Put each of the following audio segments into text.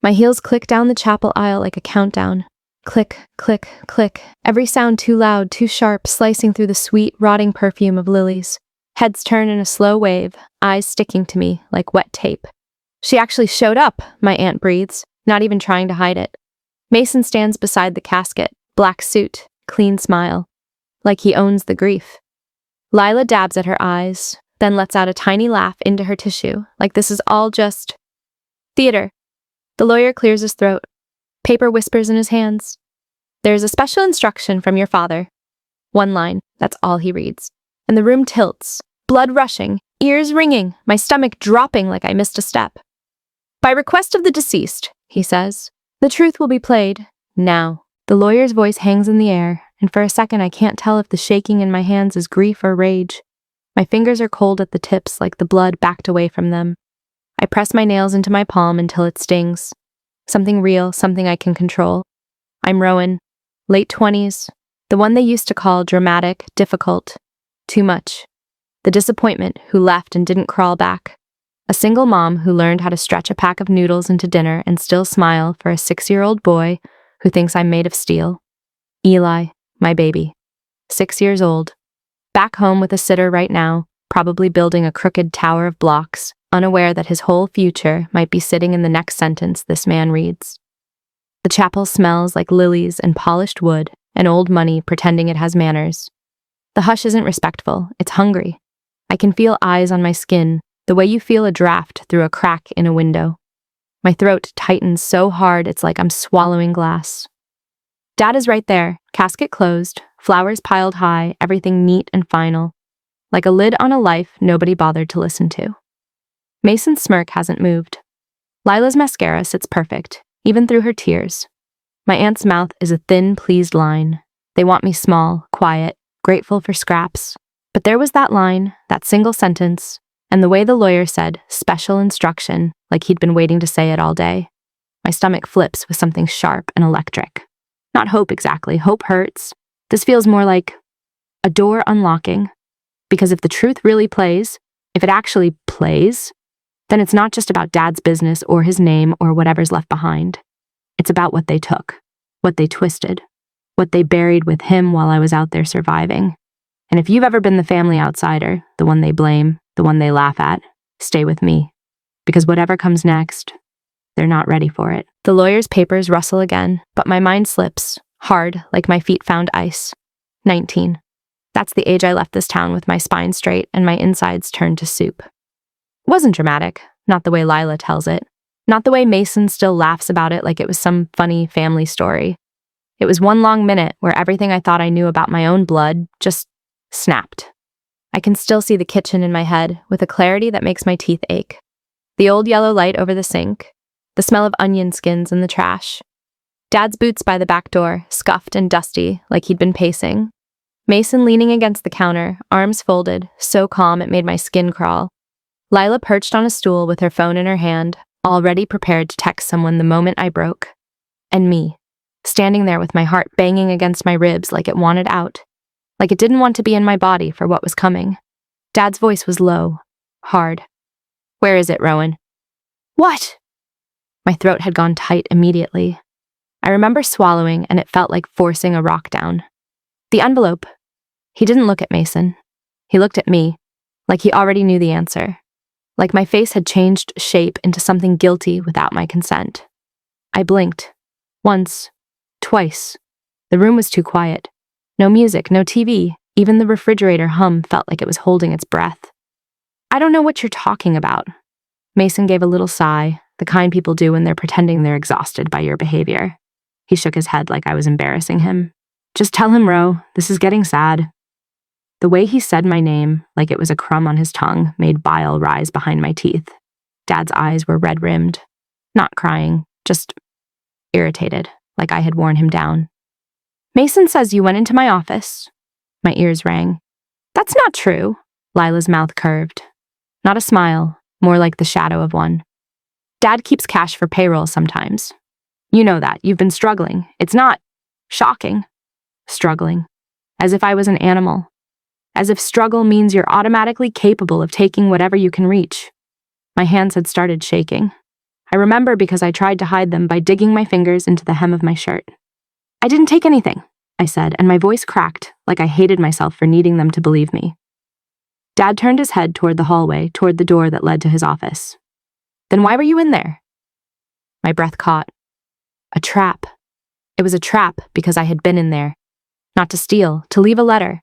My heels click down the chapel aisle like a countdown. Click, click, click, every sound too loud, too sharp, slicing through the sweet, rotting perfume of lilies. Heads turn in a slow wave, eyes sticking to me like wet tape. She actually showed up, my aunt breathes, not even trying to hide it. Mason stands beside the casket, black suit, clean smile, like he owns the grief. Lila dabs at her eyes, then lets out a tiny laugh into her tissue, like this is all just theater. The lawyer clears his throat. Paper whispers in his hands. There is a special instruction from your father. One line, that's all he reads. And the room tilts, blood rushing, ears ringing, my stomach dropping like I missed a step. By request of the deceased, he says, the truth will be played now. The lawyer's voice hangs in the air, and for a second I can't tell if the shaking in my hands is grief or rage. My fingers are cold at the tips like the blood backed away from them. I press my nails into my palm until it stings. Something real, something I can control. I'm Rowan, late 20s, the one they used to call dramatic, difficult, too much. The disappointment who left and didn't crawl back. A single mom who learned how to stretch a pack of noodles into dinner and still smile for a 6-year-old boy who thinks I'm made of steel. Eli, my baby, 6 years old, back home with a sitter right now, probably building a crooked tower of blocks, unaware that his whole future might be sitting in the next sentence this man reads. The chapel smells like lilies and polished wood and old money pretending it has manners. The hush isn't respectful, it's hungry. I can feel eyes on my skin, the way you feel a draft through a crack in a window. My throat tightens so hard it's like I'm swallowing glass. Dad is right there, casket closed, flowers piled high, everything neat and final. Like a lid on a life nobody bothered to listen to. Mason's smirk hasn't moved. Lila's mascara sits perfect, even through her tears. My aunt's mouth is a thin, pleased line. They want me small, quiet, grateful for scraps. But there was that line, that single sentence, and the way the lawyer said, special instruction, like he'd been waiting to say it all day. My stomach flips with something sharp and electric. Not hope exactly, hope hurts. This feels more like a door unlocking. Because if the truth really plays, if it actually plays, then it's not just about Dad's business or his name or whatever's left behind. It's about what they took, what they twisted, what they buried with him while I was out there surviving. And if you've ever been the family outsider, the one they blame, the one they laugh at, stay with me. Because whatever comes next, they're not ready for it. The lawyer's papers rustle again, but my mind slips, hard like my feet found ice. 19. That's the age I left this town with my spine straight and my insides turned to soup. It wasn't dramatic, not the way Lila tells it, not the way Mason still laughs about it like it was some funny family story. It was one long minute where everything I thought I knew about my own blood just snapped. I can still see the kitchen in my head with a clarity that makes my teeth ache. The old yellow light over the sink, the smell of onion skins in the trash. Dad's boots by the back door, scuffed and dusty like he'd been pacing. Mason leaning against the counter, arms folded, so calm it made my skin crawl. Lila perched on a stool with her phone in her hand, already prepared to text someone the moment I broke. And me, standing there with my heart banging against my ribs like it wanted out, like it didn't want to be in my body for what was coming. Dad's voice was low, hard. Where is it, Rowan? What? My throat had gone tight immediately. I remember swallowing and it felt like forcing a rock down. The envelope. He didn't look at Mason. He looked at me, like he already knew the answer. Like my face had changed shape into something guilty without my consent. I blinked. Once. Twice. The room was too quiet. No music, no TV. Even the refrigerator hum felt like it was holding its breath. I don't know what you're talking about. Mason gave a little sigh, the kind people do when they're pretending they're exhausted by your behavior. He shook his head like I was embarrassing him. Just tell him, Ro, this is getting sad. The way he said my name, like it was a crumb on his tongue, made bile rise behind my teeth. Dad's eyes were red-rimmed. Not crying, just irritated, like I had worn him down. Mason says you went into my office. My ears rang. That's not true. Lila's mouth curved. Not a smile, more like the shadow of one. Dad keeps cash for payroll sometimes. You know that. You've been struggling. It's not shocking. Struggling. As if I was an animal. As if struggle means you're automatically capable of taking whatever you can reach. My hands had started shaking. I remember because I tried to hide them by digging my fingers into the hem of my shirt. I didn't take anything, I said, and my voice cracked like I hated myself for needing them to believe me. Dad turned his head toward the hallway, toward the door that led to his office. Then why were you in there? My breath caught. A trap. It was a trap because I had been in there. Not to steal, to leave a letter.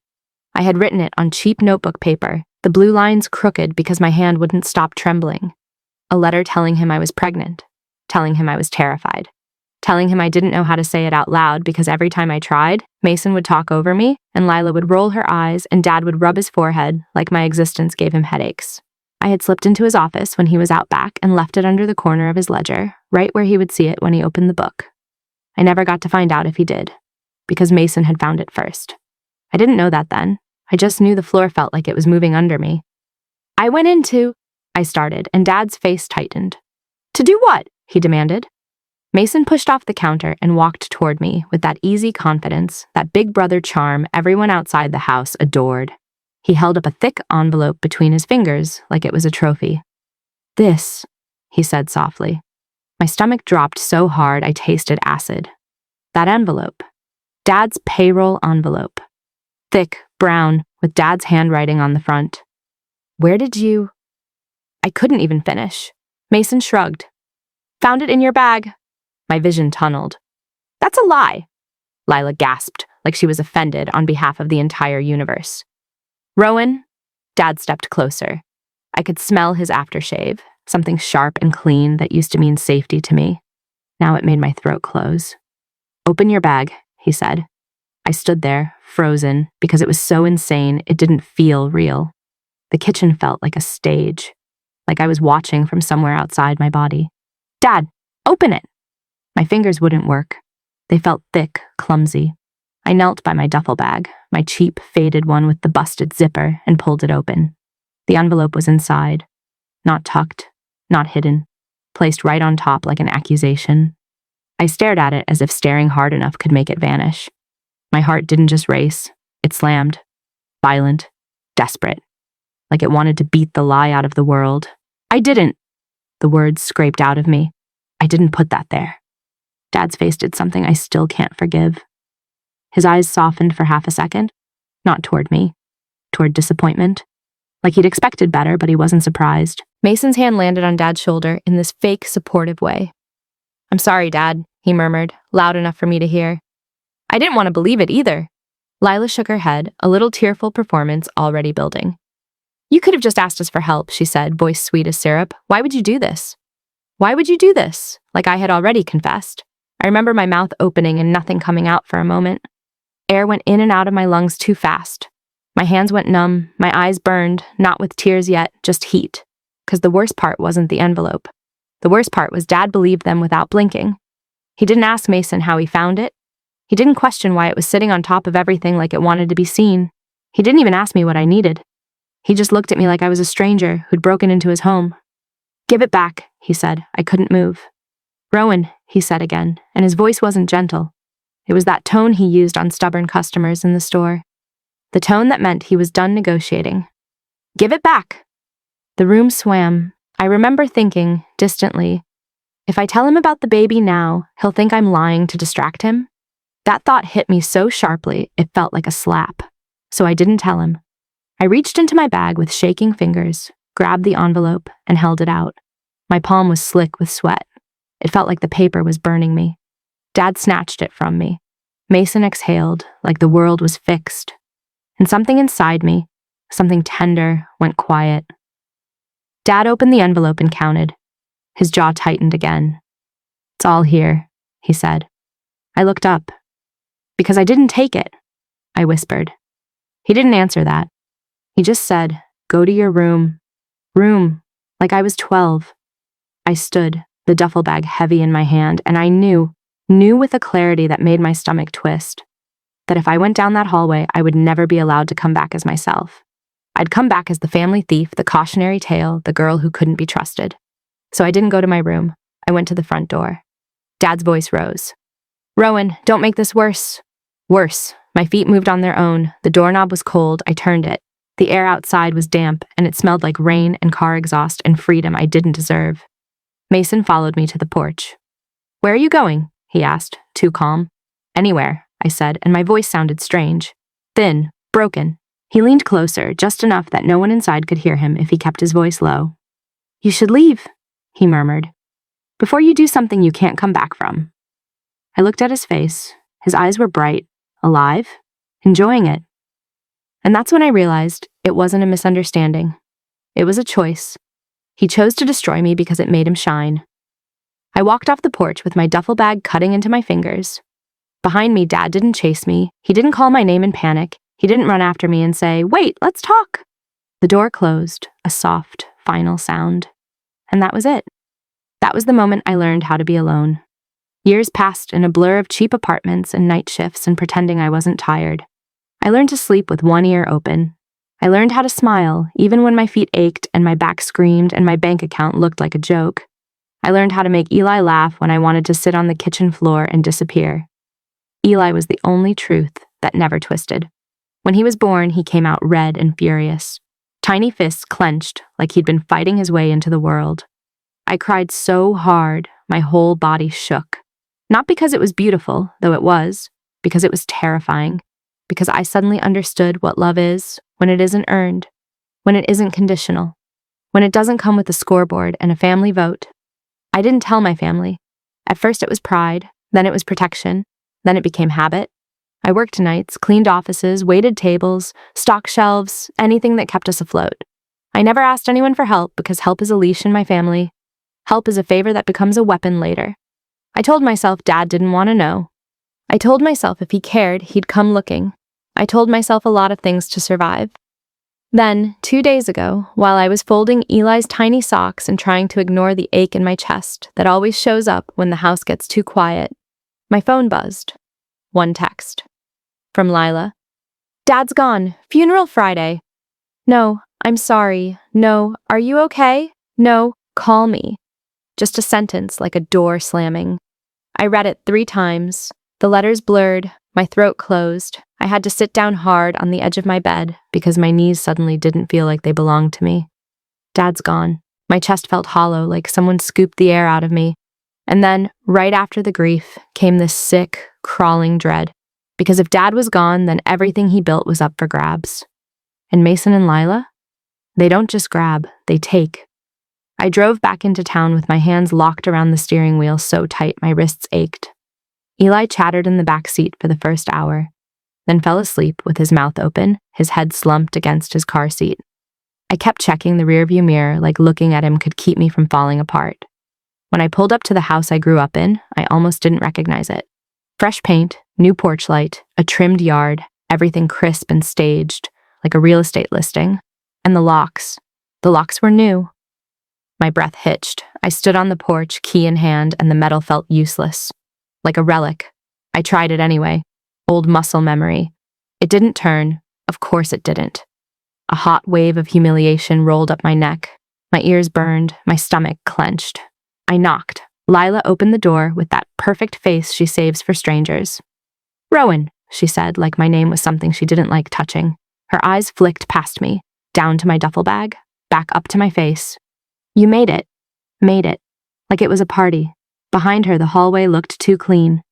I had written it on cheap notebook paper, the blue lines crooked because my hand wouldn't stop trembling. A letter telling him I was pregnant, telling him I was terrified, telling him I didn't know how to say it out loud because every time I tried, Mason would talk over me and Lila would roll her eyes and Dad would rub his forehead like my existence gave him headaches. I had slipped into his office when he was out back and left it under the corner of his ledger, right where he would see it when he opened the book. I never got to find out if he did, because Mason had found it first. I didn't know that then. I just knew the floor felt like it was moving under me. I went into, I started, and Dad's face tightened. To do what? He demanded. Mason pushed off the counter and walked toward me with that easy confidence, that big brother charm everyone outside the house adored. He held up a thick envelope between his fingers like it was a trophy. This, he said softly. My stomach dropped so hard I tasted acid. That envelope. Dad's payroll envelope. Thick, brown, with Dad's handwriting on the front. Where did you... I couldn't even finish. Mason shrugged. Found it in your bag. My vision tunneled. That's a lie. Lila gasped, like she was offended on behalf of the entire universe. Rowan? Dad stepped closer. I could smell his aftershave, something sharp and clean that used to mean safety to me. Now it made my throat close. Open your bag, he said. I stood there, frozen, because it was so insane it didn't feel real. The kitchen felt like a stage, like I was watching from somewhere outside my body. Dad, open it! My fingers wouldn't work. They felt thick, clumsy. I knelt by my duffel bag, my cheap, faded one with the busted zipper, and pulled it open. The envelope was inside. Not tucked, not hidden, placed right on top like an accusation. I stared at it as if staring hard enough could make it vanish. My heart didn't just race, it slammed. Violent, desperate, like it wanted to beat the lie out of the world. I didn't. The words scraped out of me. I didn't put that there. Dad's face did something I still can't forgive. His eyes softened for half a second, not toward me, toward disappointment. Like he'd expected better, but he wasn't surprised. Mason's hand landed on Dad's shoulder in this fake, supportive way. I'm sorry, Dad, he murmured, loud enough for me to hear. I didn't want to believe it either. Lila shook her head, a little tearful performance already building. You could have just asked us for help, she said, voice sweet as syrup. Why would you do this? Why would you do this? Like I had already confessed. I remember my mouth opening and nothing coming out for a moment. Air went in and out of my lungs too fast. My hands went numb, my eyes burned, not with tears yet, just heat. Because the worst part wasn't the envelope. The worst part was Dad believed them without blinking. He didn't ask Mason how he found it. He didn't question why it was sitting on top of everything like it wanted to be seen. He didn't even ask me what I needed. He just looked at me like I was a stranger who'd broken into his home. Give it back, he said. I couldn't move. Rowan, he said again, and his voice wasn't gentle. It was that tone he used on stubborn customers in the store. The tone that meant he was done negotiating. Give it back. The room swam. I remember thinking, distantly, if I tell him about the baby now, he'll think I'm lying to distract him. That thought hit me so sharply, it felt like a slap. So I didn't tell him. I reached into my bag with shaking fingers, grabbed the envelope, and held it out. My palm was slick with sweat. It felt like the paper was burning me. Dad snatched it from me. Mason exhaled, like the world was fixed. And something inside me, something tender, went quiet. Dad opened the envelope and counted. His jaw tightened again. It's all here, he said. I looked up. Because I didn't take it, I whispered. He didn't answer that. He just said, go to your room. Room, like I was 12. I stood, the duffel bag heavy in my hand, and I knew with a clarity that made my stomach twist, that if I went down that hallway, I would never be allowed to come back as myself. I'd come back as the family thief, the cautionary tale, the girl who couldn't be trusted. So I didn't go to my room. I went to the front door. Dad's voice rose. Rowan, don't make this worse. Worse. My feet moved on their own. The doorknob was cold. I turned it. The air outside was damp, and it smelled like rain and car exhaust and freedom I didn't deserve. Mason followed me to the porch. "Where are you going?" he asked, too calm. "Anywhere," I said, and my voice sounded strange. Thin, broken. He leaned closer, just enough that no one inside could hear him if he kept his voice low. "You should leave," he murmured, "before you do something you can't come back from." I looked at his face. His eyes were bright, alive, enjoying it. And that's when I realized it wasn't a misunderstanding. It was a choice. He chose to destroy me because it made him shine. I walked off the porch with my duffel bag cutting into my fingers. Behind me, Dad didn't chase me. He didn't call my name in panic. He didn't run after me and say, "Wait, let's talk." The door closed, a soft, final sound. And that was it. That was the moment I learned how to be alone. Years passed in a blur of cheap apartments and night shifts and pretending I wasn't tired. I learned to sleep with one ear open. I learned how to smile, even when my feet ached and my back screamed and my bank account looked like a joke. I learned how to make Eli laugh when I wanted to sit on the kitchen floor and disappear. Eli was the only truth that never twisted. When he was born, he came out red and furious. Tiny fists clenched like he'd been fighting his way into the world. I cried so hard, my whole body shook. Not because it was beautiful, though it was, because it was terrifying. Because I suddenly understood what love is when it isn't earned, when it isn't conditional, when it doesn't come with a scoreboard and a family vote. I didn't tell my family. At first it was pride, then it was protection, then it became habit. I worked nights, cleaned offices, waited tables, stocked shelves, anything that kept us afloat. I never asked anyone for help because help is a leash in my family. Help is a favor that becomes a weapon later. I told myself Dad didn't want to know. I told myself if he cared, he'd come looking. I told myself a lot of things to survive. Then, 2 days ago, while I was folding Eli's tiny socks and trying to ignore the ache in my chest that always shows up when the house gets too quiet, my phone buzzed. One text. From Lila. "Dad's gone. Funeral Friday." "No, I'm sorry. No, are you okay? No, call me." Just a sentence like a door slamming. I read it 3 times. The letters blurred, my throat closed. I had to sit down hard on the edge of my bed because my knees suddenly didn't feel like they belonged to me. Dad's gone. My chest felt hollow, like someone scooped the air out of me. And then, right after the grief, came this sick, crawling dread. Because if Dad was gone, then everything he built was up for grabs. And Mason and Lila? They don't just grab, they take. I drove back into town with my hands locked around the steering wheel so tight my wrists ached. Eli chattered in the back seat for the first hour, then fell asleep with his mouth open, his head slumped against his car seat. I kept checking the rearview mirror like looking at him could keep me from falling apart. When I pulled up to the house I grew up in, I almost didn't recognize it. Fresh paint, new porch light, a trimmed yard, everything crisp and staged, like a real estate listing. And the locks were new. My breath hitched. I stood on the porch, key in hand, and the metal felt useless. Like a relic. I tried it anyway. Old muscle memory. It didn't turn. Of course it didn't. A hot wave of humiliation rolled up my neck. My ears burned, my stomach clenched. I knocked. Lila opened the door with that perfect face she saves for strangers. "Rowan," she said, like my name was something she didn't like touching. Her eyes flicked past me, down to my duffel bag, back up to my face. "You made it." Made it. Like it was a party. Behind her, the hallway looked too clean.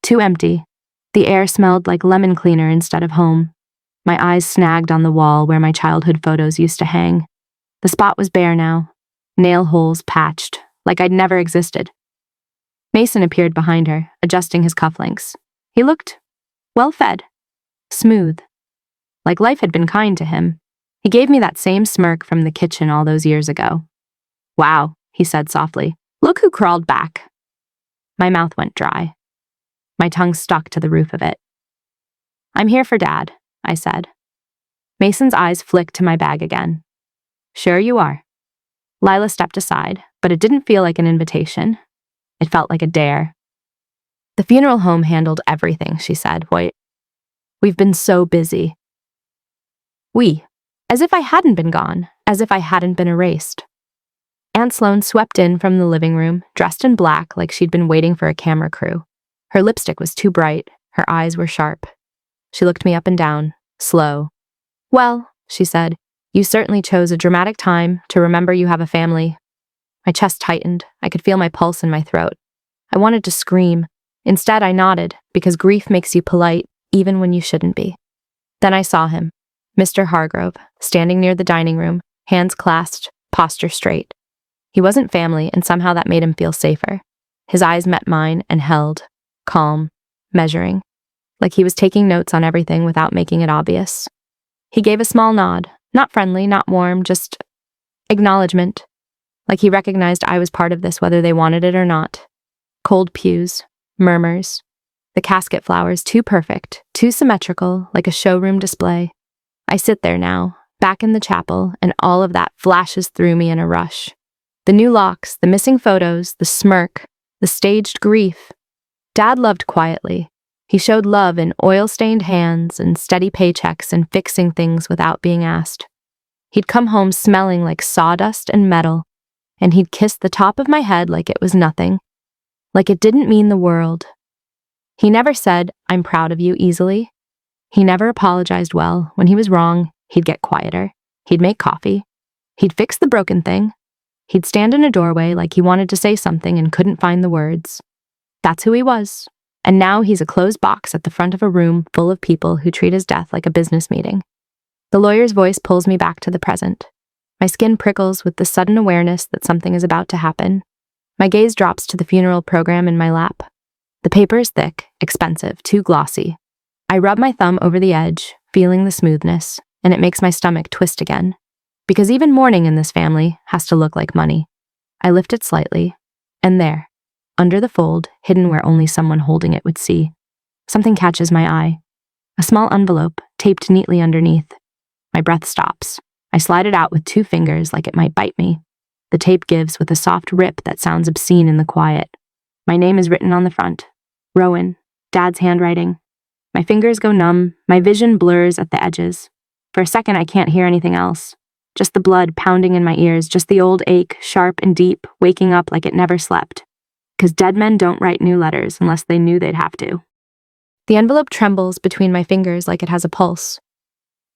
Too empty. The air smelled like lemon cleaner instead of home. My eyes snagged on the wall where my childhood photos used to hang. The spot was bare now. Nail holes patched, like I'd never existed. Mason appeared behind her, adjusting his cufflinks. He looked well-fed. Smooth. Like life had been kind to him. He gave me that same smirk from the kitchen all those years ago. "Wow," he said softly. "Look who crawled back." My mouth went dry. My tongue stuck to the roof of it. "I'm here for Dad," I said. Mason's eyes flicked to my bag again. "Sure you are." Lila stepped aside, but it didn't feel like an invitation. It felt like a dare. "The funeral home handled everything," she said. "Wait. We've been so busy." We. As if I hadn't been gone, as if I hadn't been erased. Aunt Sloane swept in from the living room, dressed in black like she'd been waiting for a camera crew. Her lipstick was too bright, her eyes were sharp. She looked me up and down, slow. "Well," she said, "you certainly chose a dramatic time to remember you have a family." My chest tightened. I could feel my pulse in my throat. I wanted to scream. Instead, I nodded, because grief makes you polite, even when you shouldn't be. Then I saw him, Mr. Hargrove, standing near the dining room, hands clasped, posture straight. He wasn't family, and somehow that made him feel safer. His eyes met mine and held, calm, measuring, like he was taking notes on everything without making it obvious. He gave a small nod, not friendly, not warm, just acknowledgement, like he recognized I was part of this whether they wanted it or not. Cold pews, murmurs, the casket flowers too perfect, too symmetrical, like a showroom display. I sit there now, back in the chapel, and all of that flashes through me in a rush. The new locks, the missing photos, the smirk, the staged grief. Dad loved quietly. He showed love in oil-stained hands and steady paychecks and fixing things without being asked. He'd come home smelling like sawdust and metal, and he'd kiss the top of my head like it was nothing, like it didn't mean the world. He never said, "I'm proud of you," easily. He never apologized well. When he was wrong, he'd get quieter. He'd make coffee. He'd fix the broken thing. He'd stand in a doorway like he wanted to say something and couldn't find the words. That's who he was. And now he's a closed box at the front of a room full of people who treat his death like a business meeting. The lawyer's voice pulls me back to the present. My skin prickles with the sudden awareness that something is about to happen. My gaze drops to the funeral program in my lap. The paper is thick, expensive, too glossy. I rub my thumb over the edge, feeling the smoothness, and it makes my stomach twist again. Because even mourning in this family has to look like money. I lift it slightly, and there, under the fold, hidden where only someone holding it would see, something catches my eye. A small envelope, taped neatly underneath. My breath stops. I slide it out with 2 fingers like it might bite me. The tape gives with a soft rip that sounds obscene in the quiet. My name is written on the front. Rowan, Dad's handwriting. My fingers go numb, my vision blurs at the edges. For a second I can't hear anything else. Just the blood pounding in my ears, just the old ache, sharp and deep, waking up like it never slept. 'Cause dead men don't write new letters unless they knew they'd have to. The envelope trembles between my fingers like it has a pulse.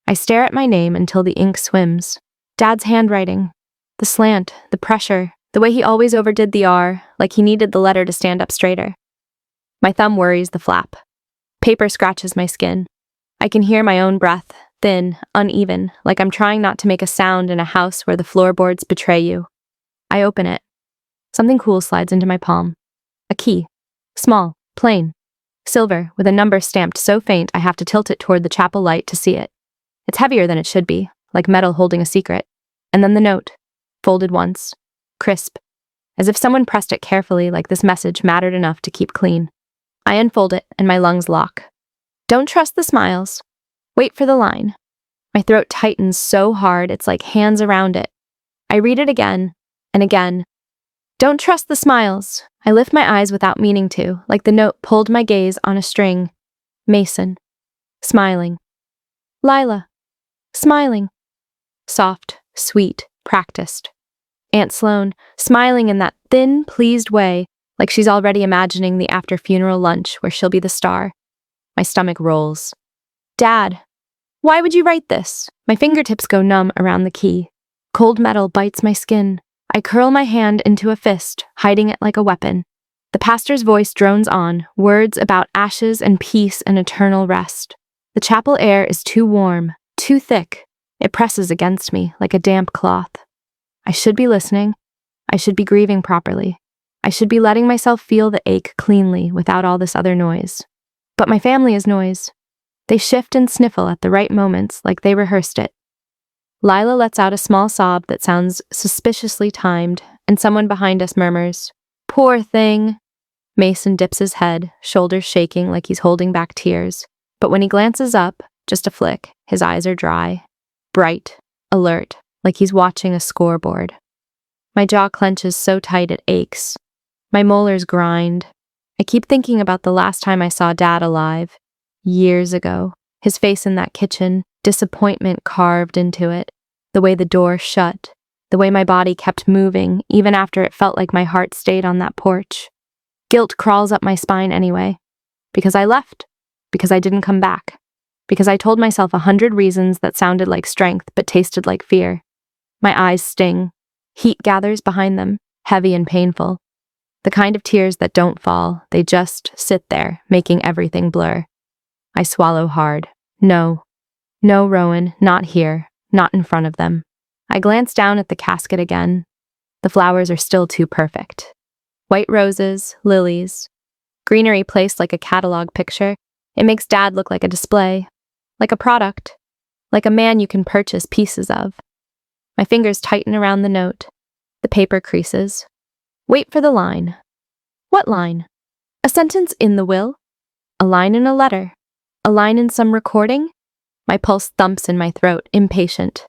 I stare at my name until the ink swims. Dad's handwriting. The slant, the pressure, the way he always overdid the R, like he needed the letter to stand up straighter. My thumb worries the flap. Paper scratches my skin. I can hear my own breath, thin, uneven, like I'm trying not to make a sound in a house where the floorboards betray you. I open it. Something cool slides into my palm. A key. Small, plain, silver, with a number stamped so faint I have to tilt it toward the chapel light to see it. It's heavier than it should be, like metal holding a secret. And then the note, folded once, crisp, as if someone pressed it carefully like this message mattered enough to keep clean. I unfold it and my lungs lock. Don't trust the smiles. Wait for the line. My throat tightens so hard it's like hands around it. I read it again and again. Don't trust the smiles. I lift my eyes without meaning to, like the note pulled my gaze on a string. Mason. Smiling. Lila. Smiling. Soft, sweet, practiced. Aunt Sloane, smiling in that thin, pleased way, like she's already imagining the after-funeral lunch where she'll be the star. My stomach rolls. Dad, why would you write this? My fingertips go numb around the key. Cold metal bites my skin. I curl my hand into a fist, hiding it like a weapon. The pastor's voice drones on, words about ashes and peace and eternal rest. The chapel air is too warm, too thick. It presses against me like a damp cloth. I should be listening. I should be grieving properly. I should be letting myself feel the ache cleanly without all this other noise. But my family is noise. They shift and sniffle at the right moments like they rehearsed it. Lila lets out a small sob that sounds suspiciously timed, and someone behind us murmurs, "Poor thing." Mason dips his head, shoulders shaking like he's holding back tears. But when he glances up, just a flick, his eyes are dry, bright, alert, like he's watching a scoreboard. My jaw clenches so tight it aches. My molars grind. I keep thinking about the last time I saw Dad alive. Years ago. His face in that kitchen, disappointment carved into it. The way the door shut. The way my body kept moving, even after it felt like my heart stayed on that porch. Guilt crawls up my spine anyway. Because I left. Because I didn't come back. Because I told myself 100 reasons that sounded like strength but tasted like fear. My eyes sting. Heat gathers behind them, heavy and painful. The kind of tears that don't fall, they just sit there, making everything blur. I swallow hard. No. No, Rowan, not here, not in front of them. I glance down at the casket again. The flowers are still too perfect. White roses, lilies, greenery placed like a catalog picture. It makes Dad look like a display, like a product, like a man you can purchase pieces of. My fingers tighten around the note. The paper creases. Wait for the line. What line? A sentence in the will? A line in a letter? A line in some recording? My pulse thumps in my throat, impatient.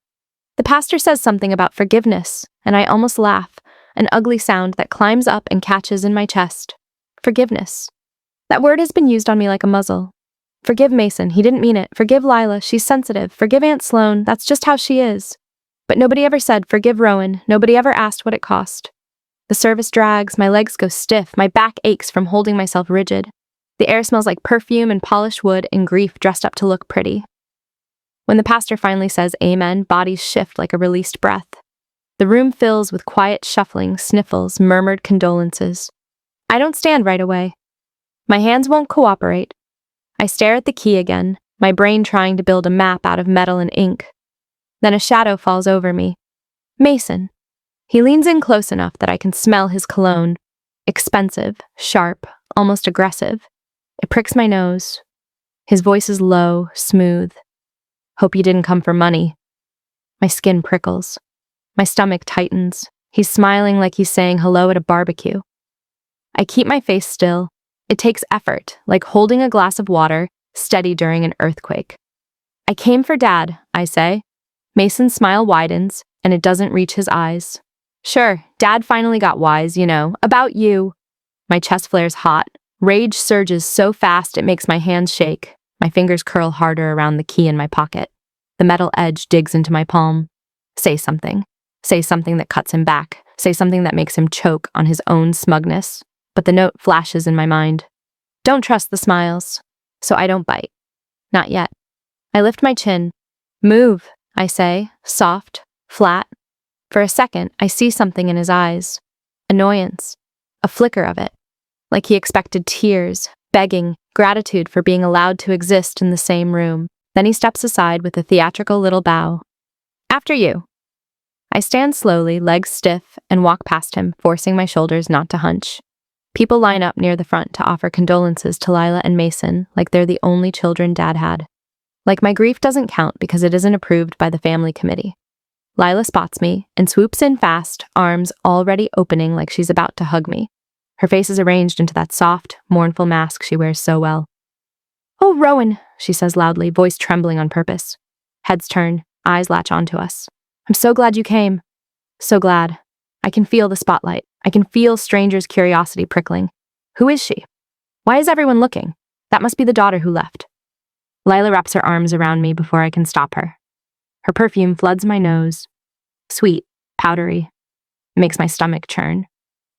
The pastor says something about forgiveness, and I almost laugh, an ugly sound that climbs up and catches in my chest. Forgiveness. That word has been used on me like a muzzle. Forgive Mason, he didn't mean it. Forgive Lila, she's sensitive. Forgive Aunt Sloane, that's just how she is. But nobody ever said, forgive Rowan. Nobody ever asked what it cost. The service drags, my legs go stiff, my back aches from holding myself rigid. The air smells like perfume and polished wood and grief dressed up to look pretty. When the pastor finally says amen, bodies shift like a released breath. The room fills with quiet shuffling, sniffles, murmured condolences. I don't stand right away. My hands won't cooperate. I stare at the key again, my brain trying to build a map out of metal and ink. Then a shadow falls over me. Mason. He leans in close enough that I can smell his cologne. Expensive, sharp, almost aggressive. It pricks my nose. His voice is low, smooth. Hope you didn't come for money. My skin prickles. My stomach tightens. He's smiling like he's saying hello at a barbecue. I keep my face still. It takes effort, like holding a glass of water, steady during an earthquake. I came for Dad, I say. Mason's smile widens, and it doesn't reach his eyes. Sure, Dad finally got wise, about you. My chest flares hot. Rage surges so fast it makes my hands shake. My fingers curl harder around the key in my pocket. The metal edge digs into my palm. Say something. Say something that cuts him back. Say something that makes him choke on his own smugness. But the note flashes in my mind. Don't trust the smiles. So I don't bite. Not yet. I lift my chin. Move, I say, soft, flat. For a second, I see something in his eyes. Annoyance. A flicker of it. Like he expected tears, begging, gratitude for being allowed to exist in the same room. Then he steps aside with a theatrical little bow. After you. I stand slowly, legs stiff, and walk past him, forcing my shoulders not to hunch. People line up near the front to offer condolences to Lila and Mason, like they're the only children Dad had. Like my grief doesn't count because it isn't approved by the family committee. Lila spots me and swoops in fast, arms already opening like she's about to hug me. Her face is arranged into that soft, mournful mask she wears so well. Oh, Rowan, she says loudly, voice trembling on purpose. Heads turn, eyes latch onto us. I'm so glad you came. So glad. I can feel the spotlight. I can feel strangers' curiosity prickling. Who is she? Why is everyone looking? That must be the daughter who left. Lila wraps her arms around me before I can stop her. Her perfume floods my nose. Sweet, powdery. It makes my stomach churn.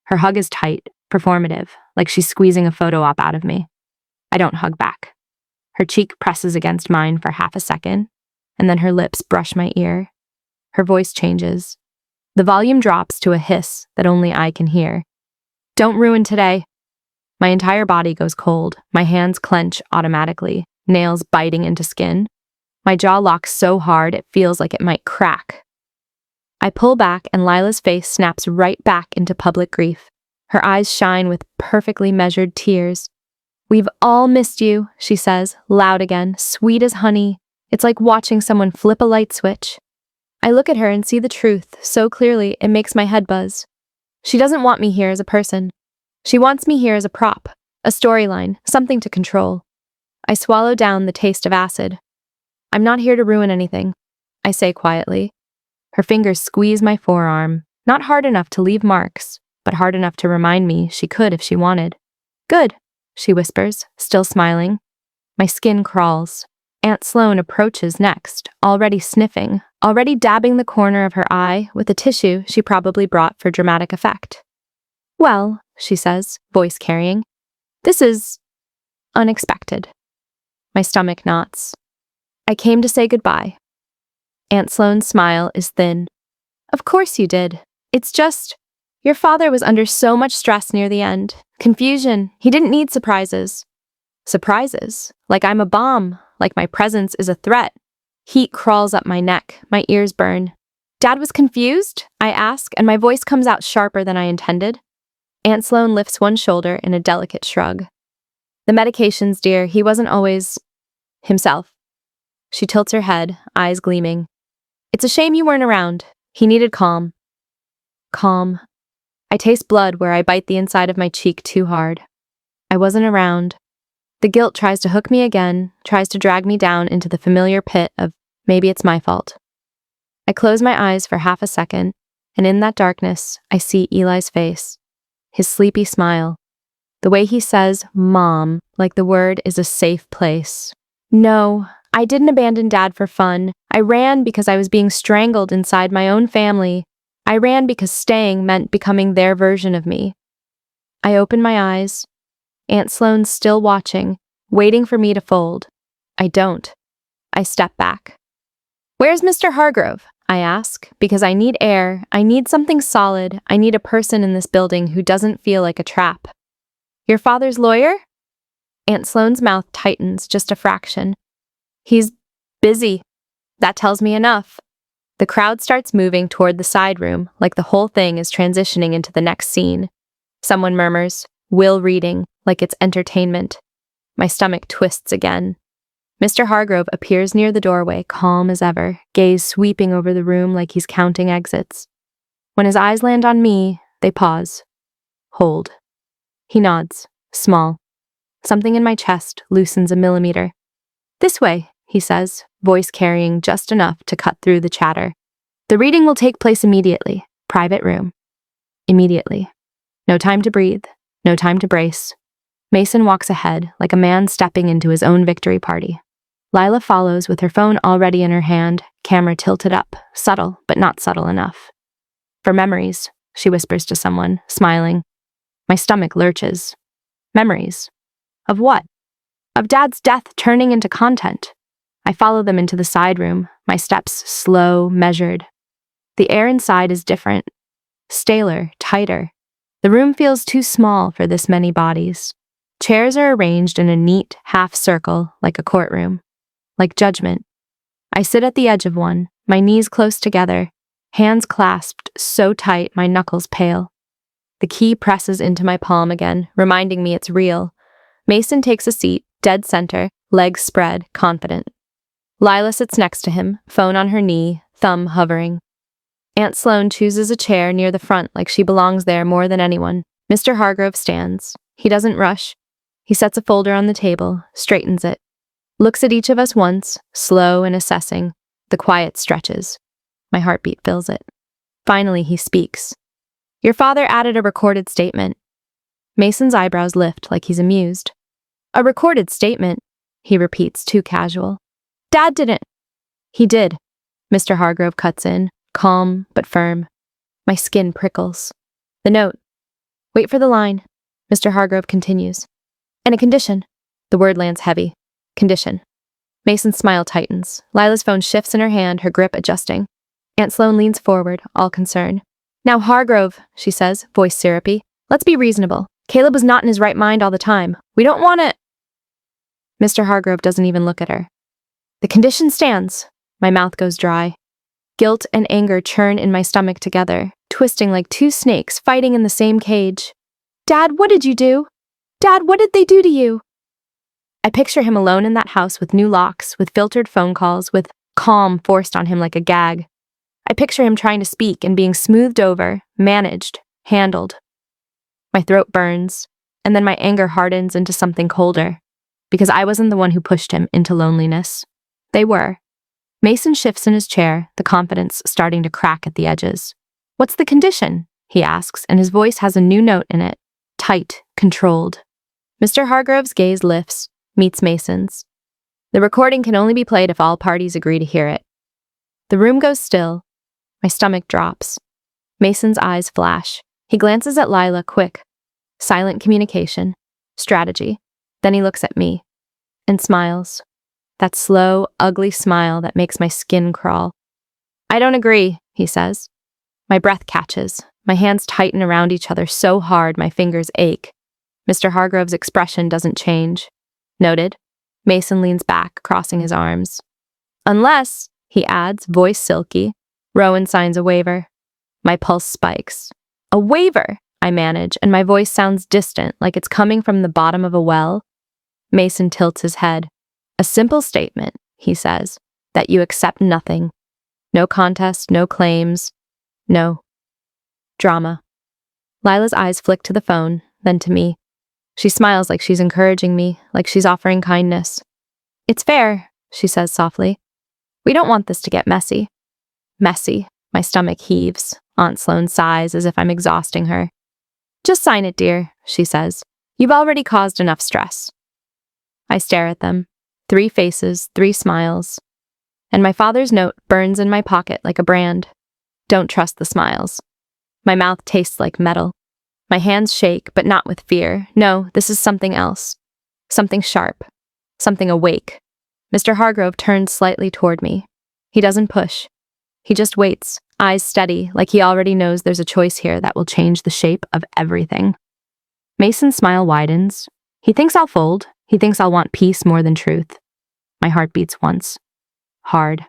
Her hug is tight, performative, like she's squeezing a photo op out of me. I don't hug back. Her cheek presses against mine for half a second, and then her lips brush my ear. Her voice changes. The volume drops to a hiss that only I can hear. Don't ruin today. My entire body goes cold. My hands clench automatically, nails biting into skin. My jaw locks so hard it feels like it might crack. I pull back and Lila's face snaps right back into public grief. Her eyes shine with perfectly measured tears. We've all missed you, she says, loud again, sweet as honey. It's like watching someone flip a light switch. I look at her and see the truth so clearly it makes my head buzz. She doesn't want me here as a person. She wants me here as a prop, a storyline, something to control. I swallow down the taste of acid. I'm not here to ruin anything, I say quietly. Her fingers squeeze my forearm, not hard enough to leave marks, but hard enough to remind me she could if she wanted. Good, she whispers, still smiling. My skin crawls. Aunt Sloane approaches next, already sniffing, already dabbing the corner of her eye with a tissue she probably brought for dramatic effect. Well, she says, voice carrying, this is unexpected. My stomach knots. I came to say goodbye. Aunt Sloane's smile is thin. Of course you did. It's just, Your father was under so much stress near the end. Confusion. He didn't need surprises. Surprises? Like I'm a bomb. Like my presence is a threat. Heat crawls up my neck. My ears burn. Dad was confused? I ask, and my voice comes out sharper than I intended. Aunt Sloane lifts one shoulder in a delicate shrug. The medications, dear. He wasn't always himself. She tilts her head, eyes gleaming. It's a shame you weren't around. He needed calm. Calm. I taste blood where I bite the inside of my cheek too hard. I wasn't around. The guilt tries to hook me again, tries to drag me down into the familiar pit of maybe it's my fault. I close my eyes for half a second, and in that darkness, I see Eli's face. His sleepy smile. The way he says, Mom, like the word is a safe place. No, I didn't abandon Dad for fun. I ran because I was being strangled inside my own family. I ran because staying meant becoming their version of me. I open my eyes. Aunt Sloane's still watching, waiting for me to fold. I don't. I step back. Where's Mr. Hargrove? I ask, because I need air, I need something solid, I need a person in this building who doesn't feel like a trap. Your father's lawyer? Aunt Sloane's mouth tightens just a fraction. He's busy. That tells me enough. The crowd starts moving toward the side room, like the whole thing is transitioning into the next scene. Someone murmurs, Will reading, like it's entertainment. My stomach twists again. Mr. Hargrove appears near the doorway, calm as ever, gaze sweeping over the room like he's counting exits. When his eyes land on me, they pause. Hold. He nods, small. Something in my chest loosens a millimeter. This way, he says, voice carrying just enough to cut through the chatter. The reading will take place immediately. Private room. Immediately. No time to breathe. No time to brace. Mason walks ahead, like a man stepping into his own victory party. Lila follows with her phone already in her hand, camera tilted up, subtle, but not subtle enough. For memories, she whispers to someone, smiling. My stomach lurches. Memories. Of what? Of Dad's death turning into content. I follow them into the side room, my steps slow, measured. The air inside is different. Staler, tighter. The room feels too small for this many bodies. Chairs are arranged in a neat half circle, like a courtroom. Like judgment. I sit at the edge of one, my knees close together, hands clasped so tight my knuckles pale. The key presses into my palm again, reminding me it's real. Mason takes a seat, dead center, legs spread, confident. Lila sits next to him, phone on her knee, thumb hovering. Aunt Sloane chooses a chair near the front like she belongs there more than anyone. Mr. Hargrove stands. He doesn't rush. He sets a folder on the table, straightens it. Looks at each of us once, slow and assessing. The quiet stretches. My heartbeat fills it. Finally, he speaks. Your father added a recorded statement. Mason's eyebrows lift like he's amused. A recorded statement, he repeats, too casual. Dad didn't. He did. Mr. Hargrove cuts in, calm but firm. My skin prickles. The note. Wait for the line. Mr. Hargrove continues. And a condition. The word lands heavy. Condition. Mason's smile tightens. Lila's phone shifts in her hand, her grip adjusting. Aunt Sloane leans forward, all concern. Now Hargrove, she says, voice syrupy. Let's be reasonable. Caleb was not in his right mind all the time. We don't want to... Mr. Hargrove doesn't even look at her. The condition stands. My mouth goes dry. Guilt and anger churn in my stomach together, twisting like two snakes fighting in the same cage. Dad, what did you do? Dad, what did they do to you? I picture him alone in that house with new locks, with filtered phone calls, with calm forced on him like a gag. I picture him trying to speak and being smoothed over, managed, handled. My throat burns, and then my anger hardens into something colder, because I wasn't the one who pushed him into loneliness. They were. Mason shifts in his chair, the confidence starting to crack at the edges. What's the condition? He asks, and his voice has a new note in it. Tight, controlled. Mr. Hargrove's gaze lifts, meets Mason's. The recording can only be played if all parties agree to hear it. The room goes still. My stomach drops. Mason's eyes flash. He glances at Lila, quick. Silent communication. Strategy. Then he looks at me. And smiles. That slow, ugly smile that makes my skin crawl. I don't agree, he says. My breath catches. My hands tighten around each other so hard my fingers ache. Mr. Hargrove's expression doesn't change. Noted. Mason leans back, crossing his arms. Unless, he adds, voice silky. Rowan signs a waiver. My pulse spikes. A waiver, I manage, and my voice sounds distant, like it's coming from the bottom of a well. Mason tilts his head. A simple statement, he says, that you accept nothing. No contest, no claims, no drama. Lila's eyes flick to the phone, then to me. She smiles like she's encouraging me, like she's offering kindness. It's fair, she says softly. We don't want this to get messy. Messy. My stomach heaves. Aunt Sloane sighs as if I'm exhausting her. Just sign it, dear, she says. You've already caused enough stress. I stare at them. 3 faces, 3 smiles. And my father's note burns in my pocket like a brand. Don't trust the smiles. My mouth tastes like metal. My hands shake, but not with fear. No, this is something else. Something sharp. Something awake. Mr. Hargrove turns slightly toward me. He doesn't push. He just waits, eyes steady, like he already knows there's a choice here that will change the shape of everything. Mason's smile widens. He thinks I'll fold. He thinks I'll want peace more than truth. My heart beats once. Hard.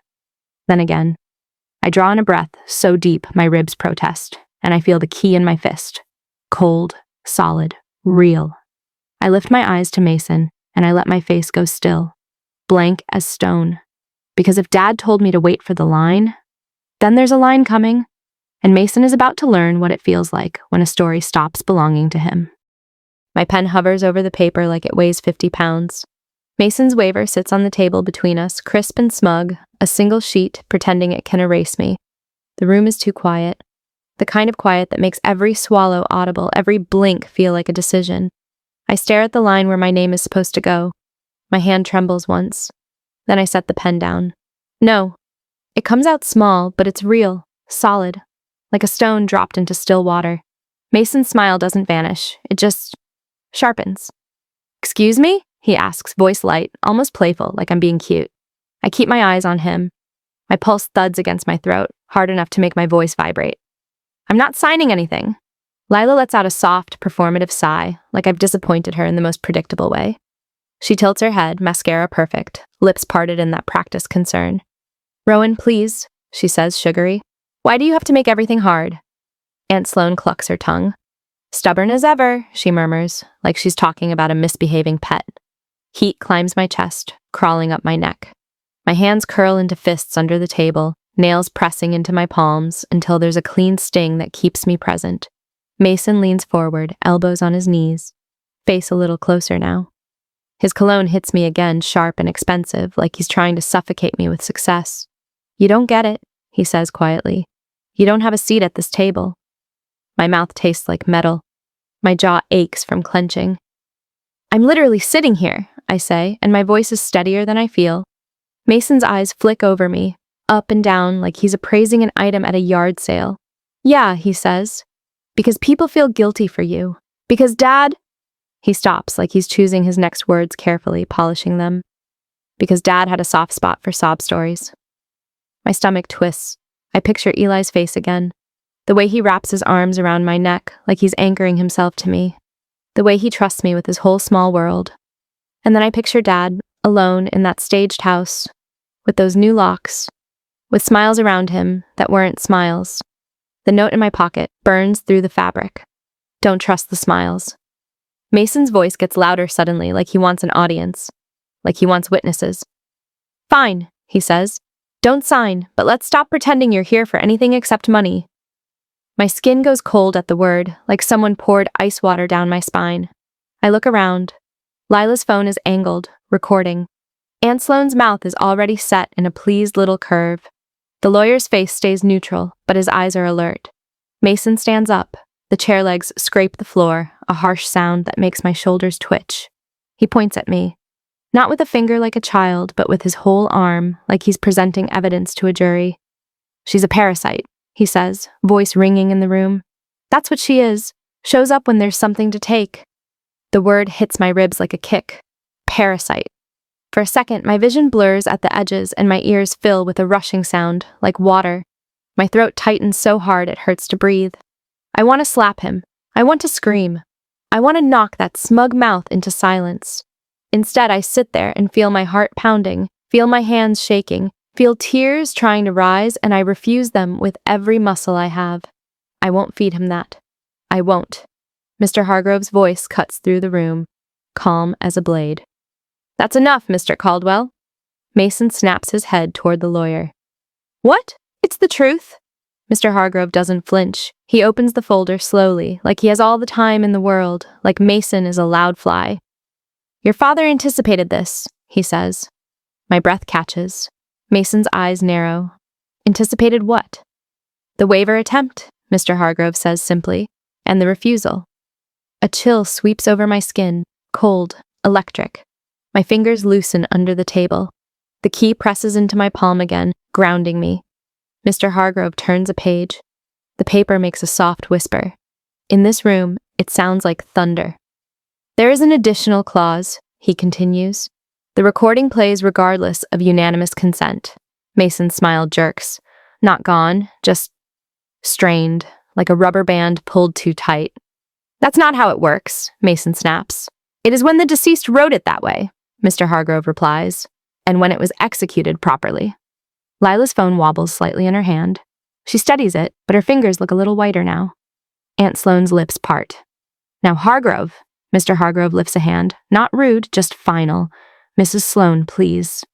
Then again. I draw in a breath so deep my ribs protest, and I feel the key in my fist. Cold, solid, real. I lift my eyes to Mason, and I let my face go still, blank as stone. Because if Dad told me to wait for the line, then there's a line coming, and Mason is about to learn what it feels like when a story stops belonging to him. My pen hovers over the paper like it weighs 50 pounds. Mason's waiver sits on the table between us, crisp and smug, a single sheet pretending it can erase me. The room is too quiet. The kind of quiet that makes every swallow audible, every blink feel like a decision. I stare at the line where my name is supposed to go. My hand trembles once. Then I set the pen down. No. It comes out small, but it's real, solid, like a stone dropped into still water. Mason's smile doesn't vanish. It just sharpens. Excuse me? He asks, voice light, almost playful, like I'm being cute. I keep my eyes on him. My pulse thuds against my throat, hard enough to make my voice vibrate. I'm not signing anything. Lila lets out a soft, performative sigh, like I've disappointed her in the most predictable way. She tilts her head, mascara perfect, lips parted in that practiced concern. Rowan, please, she says, sugary. Why do you have to make everything hard? Aunt Sloane clucks her tongue. Stubborn as ever, she murmurs, like she's talking about a misbehaving pet. Heat climbs my chest, crawling up my neck. My hands curl into fists under the table, nails pressing into my palms until there's a clean sting that keeps me present. Mason leans forward, elbows on his knees, face a little closer now. His cologne hits me again, sharp and expensive, like he's trying to suffocate me with success. You don't get it, he says quietly. You don't have a seat at this table. My mouth tastes like metal. My jaw aches from clenching. I'm literally sitting here, I say, and my voice is steadier than I feel. Mason's eyes flick over me, up and down like he's appraising an item at a yard sale. Yeah, he says. Because people feel guilty for you. Because Dad... He stops like he's choosing his next words carefully, polishing them. Because Dad had a soft spot for sob stories. My stomach twists. I picture Eli's face again. The way he wraps his arms around my neck like he's anchoring himself to me. The way he trusts me with his whole small world. And then I picture Dad, alone in that staged house, with those new locks, with smiles around him that weren't smiles. The note in my pocket burns through the fabric. Don't trust the smiles. Mason's voice gets louder suddenly, like he wants an audience, like he wants witnesses. Fine, he says. Don't sign, but let's stop pretending you're here for anything except money. My skin goes cold at the word, like someone poured ice water down my spine. I look around. Lila's phone is angled, recording. Aunt Sloane's mouth is already set in a pleased little curve. The lawyer's face stays neutral, but his eyes are alert. Mason stands up. The chair legs scrape the floor, a harsh sound that makes my shoulders twitch. He points at me. Not with a finger like a child, but with his whole arm, like he's presenting evidence to a jury. She's a parasite, he says, voice ringing in the room. That's what she is. Shows up when there's something to take. The word hits my ribs like a kick. Parasite. For a second, my vision blurs at the edges and my ears fill with a rushing sound, like water. My throat tightens so hard it hurts to breathe. I want to slap him. I want to scream. I want to knock that smug mouth into silence. Instead, I sit there and feel my heart pounding, feel my hands shaking, feel tears trying to rise, and I refuse them with every muscle I have. I won't feed him that. I won't. Mr. Hargrove's voice cuts through the room, calm as a blade. That's enough, Mr. Caldwell. Mason snaps his head toward the lawyer. What? It's the truth? Mr. Hargrove doesn't flinch. He opens the folder slowly, like he has all the time in the world, like Mason is a loud fly. Your father anticipated this, he says. My breath catches. Mason's eyes narrow. Anticipated what? The waiver attempt, Mr. Hargrove says simply, and the refusal. A chill sweeps over my skin, cold, electric. My fingers loosen under the table. The key presses into my palm again, grounding me. Mr. Hargrove turns a page. The paper makes a soft whisper. In this room, it sounds like thunder. There is an additional clause, he continues. The recording plays regardless of unanimous consent. Mason's smile jerks. Not gone, just strained, like a rubber band pulled too tight. That's not how it works, Mason snaps. It is when the deceased wrote it that way, Mr. Hargrove replies, and when it was executed properly. Lila's phone wobbles slightly in her hand. She steadies it, but her fingers look a little whiter now. Aunt Sloane's lips part. Now Hargrove, Mr. Hargrove lifts a hand. Not rude, just final. Mrs. Sloane, please.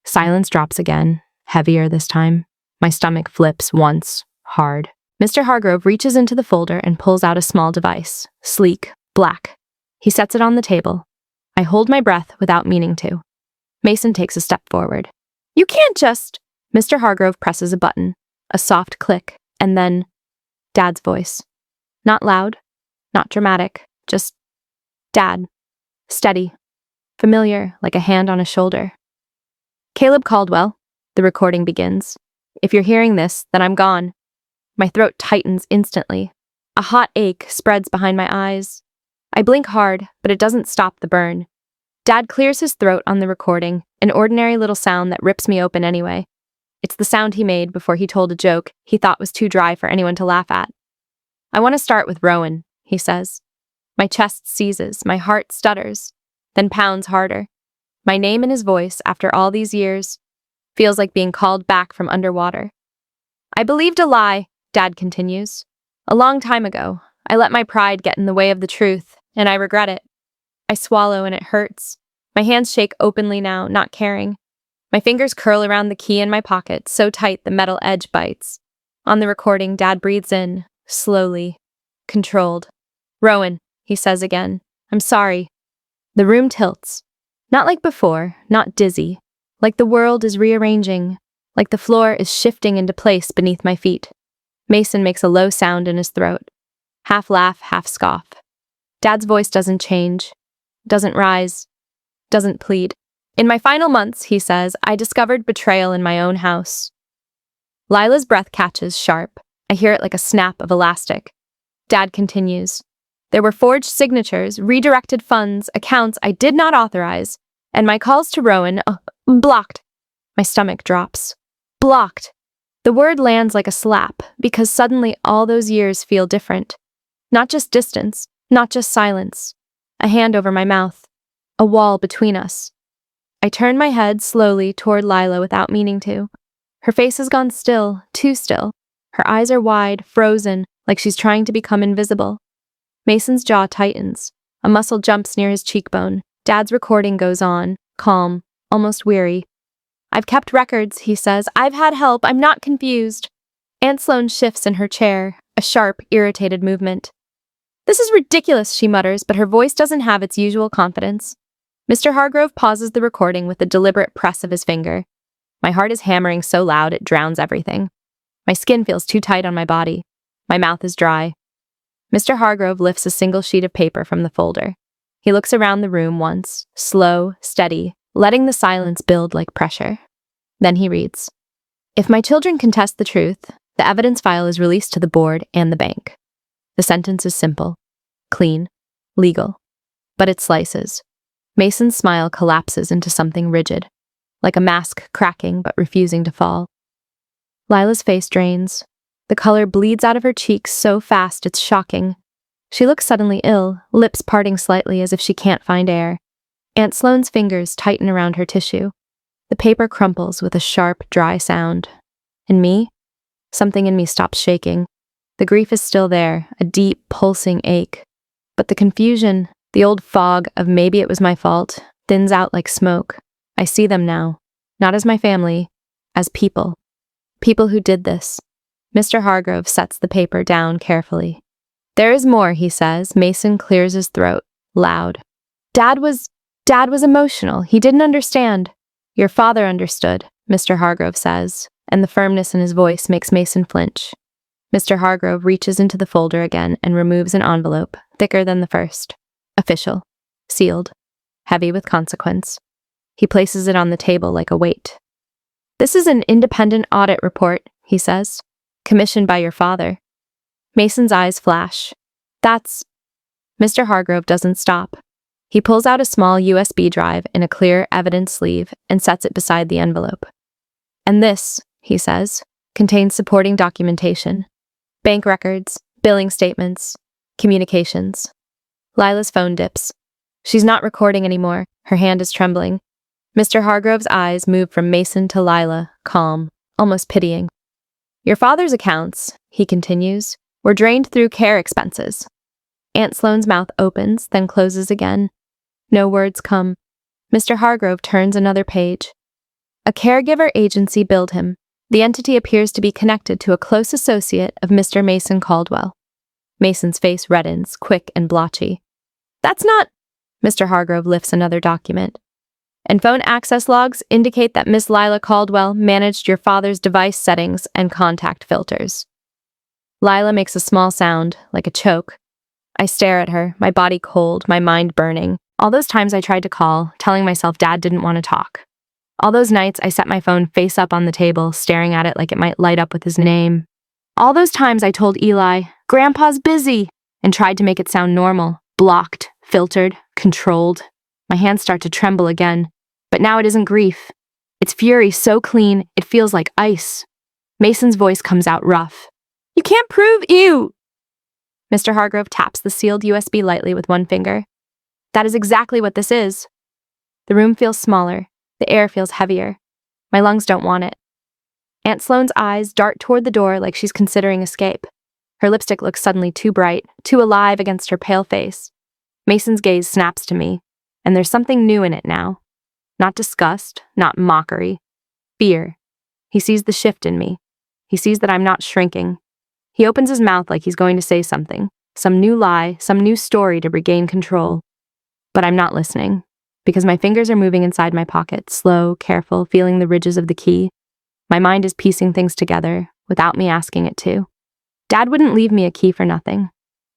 Silence drops again, heavier this time. My stomach flips once, hard. Mr. Hargrove reaches into the folder and pulls out a small device, sleek, black. He sets it on the table. I hold my breath without meaning to. Mason takes a step forward. You can't just... Mr. Hargrove presses a button, a soft click, and then Dad's voice. Not loud, not dramatic, just Dad. Steady, familiar, like a hand on a shoulder. Caleb Caldwell, the recording begins. If you're hearing this, then I'm gone. My throat tightens instantly. A hot ache spreads behind my eyes. I blink hard, but it doesn't stop the burn. Dad clears his throat on the recording, an ordinary little sound that rips me open anyway. It's the sound he made before he told a joke he thought was too dry for anyone to laugh at. I want to start with Rowan, he says. My chest seizes, my heart stutters, then pounds harder. My name in his voice, after all these years, feels like being called back from underwater. I believed a lie, Dad continues. A long time ago, I let my pride get in the way of the truth, and I regret it. I swallow and it hurts. My hands shake openly now, not caring. My fingers curl around the key in my pocket, so tight the metal edge bites. On the recording, Dad breathes in, slowly, controlled. Rowan, he says again, I'm sorry. The room tilts. Not like before, not dizzy. Like the world is rearranging, like the floor is shifting into place beneath my feet. Mason makes a low sound in his throat. Half laugh, half scoff. Dad's voice doesn't change, doesn't rise, doesn't plead. In my final months, he says, I discovered betrayal in my own house. Lila's breath catches sharp. I hear it like a snap of elastic. Dad continues. There were forged signatures, redirected funds, accounts I did not authorize, and my calls to Rowan, blocked. My stomach drops. Blocked. The word lands like a slap, because suddenly all those years feel different. Not just distance, not just silence. A hand over my mouth. A wall between us. I turn my head slowly toward Lila without meaning to. Her face has gone still, too still. Her eyes are wide, frozen, like she's trying to become invisible. Mason's jaw tightens. A muscle jumps near his cheekbone. Dad's recording goes on, calm, almost weary. I've kept records, he says. I've had help. I'm not confused. Aunt Sloane shifts in her chair, a sharp, irritated movement. This is ridiculous, she mutters, but her voice doesn't have its usual confidence. Mr. Hargrove pauses the recording with a deliberate press of his finger. My heart is hammering so loud it drowns everything. My skin feels too tight on my body. My mouth is dry. Mr. Hargrove lifts a single sheet of paper from the folder. He looks around the room once, slow, steady, letting the silence build like pressure. Then he reads, If my children contest the truth, the evidence file is released to the board and the bank. The sentence is simple, clean, legal, but it slices. Mason's smile collapses into something rigid, like a mask cracking but refusing to fall. Lila's face drains. The color bleeds out of her cheeks so fast it's shocking. She looks suddenly ill, lips parting slightly as if she can't find air. Aunt Sloane's fingers tighten around her tissue. The paper crumples with a sharp, dry sound. And me? Something in me stops shaking. The grief is still there, a deep, pulsing ache. But the confusion, the old fog of maybe it was my fault, thins out like smoke. I see them now. Not as my family, as people. People who did this. Mr. Hargrove sets the paper down carefully. There is more, he says. Mason clears his throat, loud. Dad was emotional. He didn't understand. Your father understood, Mr. Hargrove says, and the firmness in his voice makes Mason flinch. Mr. Hargrove reaches into the folder again and removes an envelope, thicker than the first. Official. Sealed. Heavy with consequence. He places it on the table like a weight. This is an independent audit report, he says. Commissioned by your father. Mason's eyes flash. That's... Mr. Hargrove doesn't stop. He pulls out a small USB drive in a clear evidence sleeve and sets it beside the envelope. And this, he says, contains supporting documentation. Bank records, billing statements, communications. Lila's phone dips. She's not recording anymore. Her hand is trembling. Mr. Hargrove's eyes move from Mason to Lila, calm, almost pitying. Your father's accounts, he continues, were drained through care expenses. Aunt Sloane's mouth opens, then closes again. No words come. Mr. Hargrove turns another page. A caregiver agency billed him. The entity appears to be connected to a close associate of Mr. Mason Caldwell. Mason's face reddens, quick and blotchy. That's not... Mr. Hargrove lifts another document. And phone access logs indicate that Miss Lila Caldwell managed your father's device settings and contact filters. Lila makes a small sound, like a choke. I stare at her, my body cold, my mind burning. All those times I tried to call, telling myself Dad didn't want to talk. All those nights I set my phone face up on the table, staring at it like it might light up with his name. All those times I told Eli, Grandpa's busy, and tried to make it sound normal, blocked, filtered, controlled. My hands start to tremble again, but now it isn't grief. It's fury so clean, it feels like ice. Mason's voice comes out rough. You can't prove you! Mr. Hargrove taps the sealed USB lightly with one finger. That is exactly what this is. The room feels smaller. The air feels heavier. My lungs don't want it. Aunt Sloane's eyes dart toward the door like she's considering escape. Her lipstick looks suddenly too bright, too alive against her pale face. Mason's gaze snaps to me, and there's something new in it now. Not disgust, not mockery. Fear. He sees the shift in me. He sees that I'm not shrinking. He opens his mouth like he's going to say something, some new lie, some new story to regain control. But I'm not listening, because my fingers are moving inside my pocket, slow, careful, feeling the ridges of the key. My mind is piecing things together, without me asking it to. Dad wouldn't leave me a key for nothing.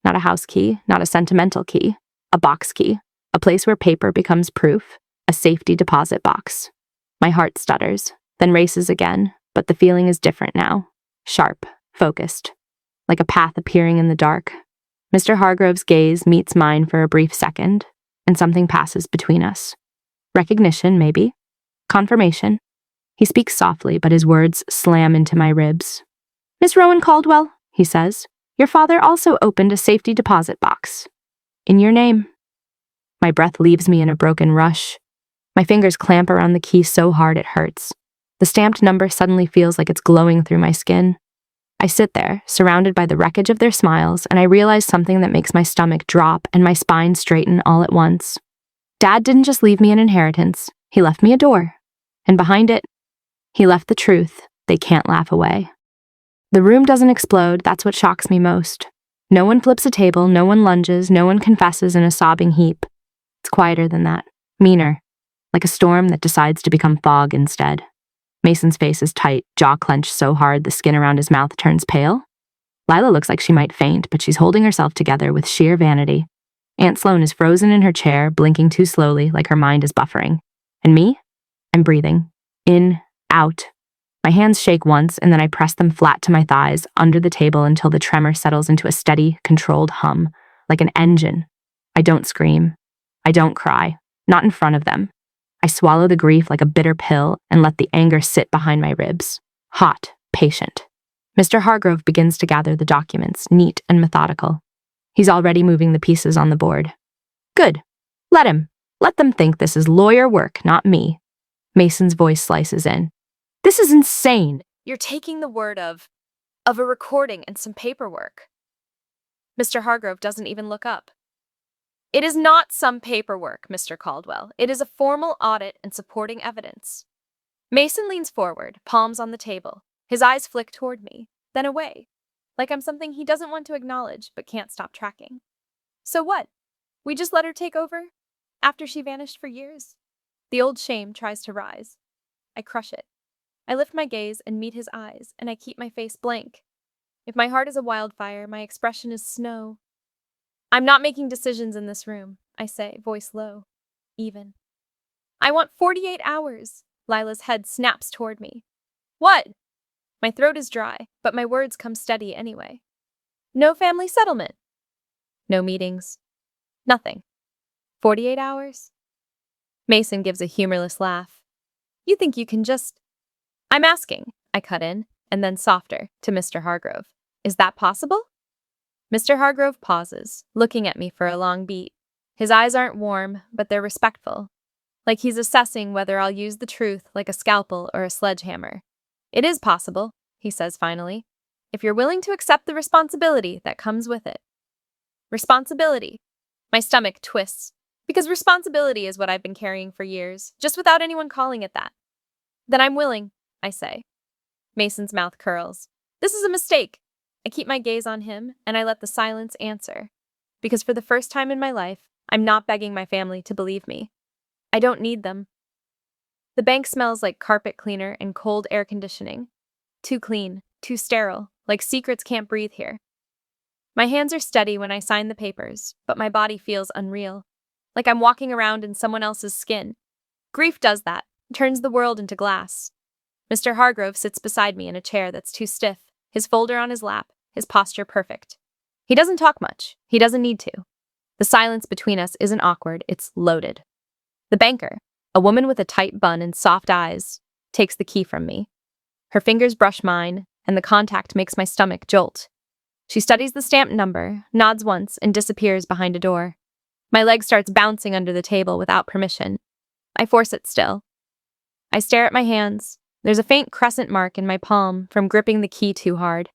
Not a house key, not a sentimental key. A box key. A place where paper becomes proof. A safety deposit box. My heart stutters, then races again, but the feeling is different now. Sharp, focused. Like a path appearing in the dark. Mr. Hargrove's gaze meets mine for a brief second, and something passes between us. Recognition, maybe. Confirmation. He speaks softly, but his words slam into my ribs. Miss Rowan Caldwell, he says, your father also opened a safety deposit box. In your name. My breath leaves me in a broken rush. My fingers clamp around the key so hard it hurts. The stamped number suddenly feels like it's glowing through my skin. I sit there, surrounded by the wreckage of their smiles, and I realize something that makes my stomach drop and my spine straighten all at once. Dad didn't just leave me an inheritance. He left me a door. And behind it, he left the truth they can't laugh away. The room doesn't explode, that's what shocks me most. No one flips a table, no one lunges, no one confesses in a sobbing heap. It's quieter than that, meaner, like a storm that decides to become fog instead. Mason's face is tight, jaw clenched so hard the skin around his mouth turns pale. Lila looks like she might faint, but she's holding herself together with sheer vanity. Aunt Sloane is frozen in her chair, blinking too slowly like her mind is buffering. And me? I'm breathing. In, out. My hands shake once, and then I press them flat to my thighs, under the table until the tremor settles into a steady, controlled hum, like an engine. I don't scream. I don't cry. Not in front of them. I swallow the grief like a bitter pill and let the anger sit behind my ribs. Hot, patient. Mr. Hargrove begins to gather the documents, neat and methodical. He's already moving the pieces on the board. Good. Let him. Let them think this is lawyer work, not me. Mason's voice slices in. This is insane. You're taking the word of a recording and some paperwork. Mr. Hargrove doesn't even look up. It is not some paperwork, Mr. Caldwell. It is a formal audit and supporting evidence. Mason leans forward, palms on the table. His eyes flick toward me, then away, like I'm something he doesn't want to acknowledge but can't stop tracking. So what? We just let her take over? After she vanished for years? The old shame tries to rise. I crush it. I lift my gaze and meet his eyes, and I keep my face blank. If my heart is a wildfire, my expression is snow. I'm not making decisions in this room, I say, voice low, even. I want 48 hours. Lila's head snaps toward me. What? My throat is dry, but my words come steady anyway. No family settlement. No meetings. Nothing. 48 hours? Mason gives a humorless laugh. You think you can just... I'm asking, I cut in, and then softer, to Mr. Hargrove. Is that possible? Mr. Hargrove pauses, looking at me for a long beat. His eyes aren't warm, but they're respectful. Like he's assessing whether I'll use the truth like a scalpel or a sledgehammer. It is possible, he says finally, if you're willing to accept the responsibility that comes with it. Responsibility. My stomach twists, because responsibility is what I've been carrying for years, just without anyone calling it that. Then I'm willing, I say. Mason's mouth curls. This is a mistake. I keep my gaze on him, and I let the silence answer. Because for the first time in my life, I'm not begging my family to believe me. I don't need them. The bank smells like carpet cleaner and cold air conditioning. Too clean, too sterile, like secrets can't breathe here. My hands are steady when I sign the papers, but my body feels unreal, like I'm walking around in someone else's skin. Grief does that, turns the world into glass. Mr. Hargrove sits beside me in a chair that's too stiff, his folder on his lap, his posture perfect. He doesn't talk much. He doesn't need to. The silence between us isn't awkward, it's loaded. The banker, a woman with a tight bun and soft eyes, takes the key from me. Her fingers brush mine, and the contact makes my stomach jolt. She studies the stamped number, nods once, and disappears behind a door. My leg starts bouncing under the table without permission. I force it still. I stare at my hands. There's a faint crescent mark in my palm from gripping the key too hard.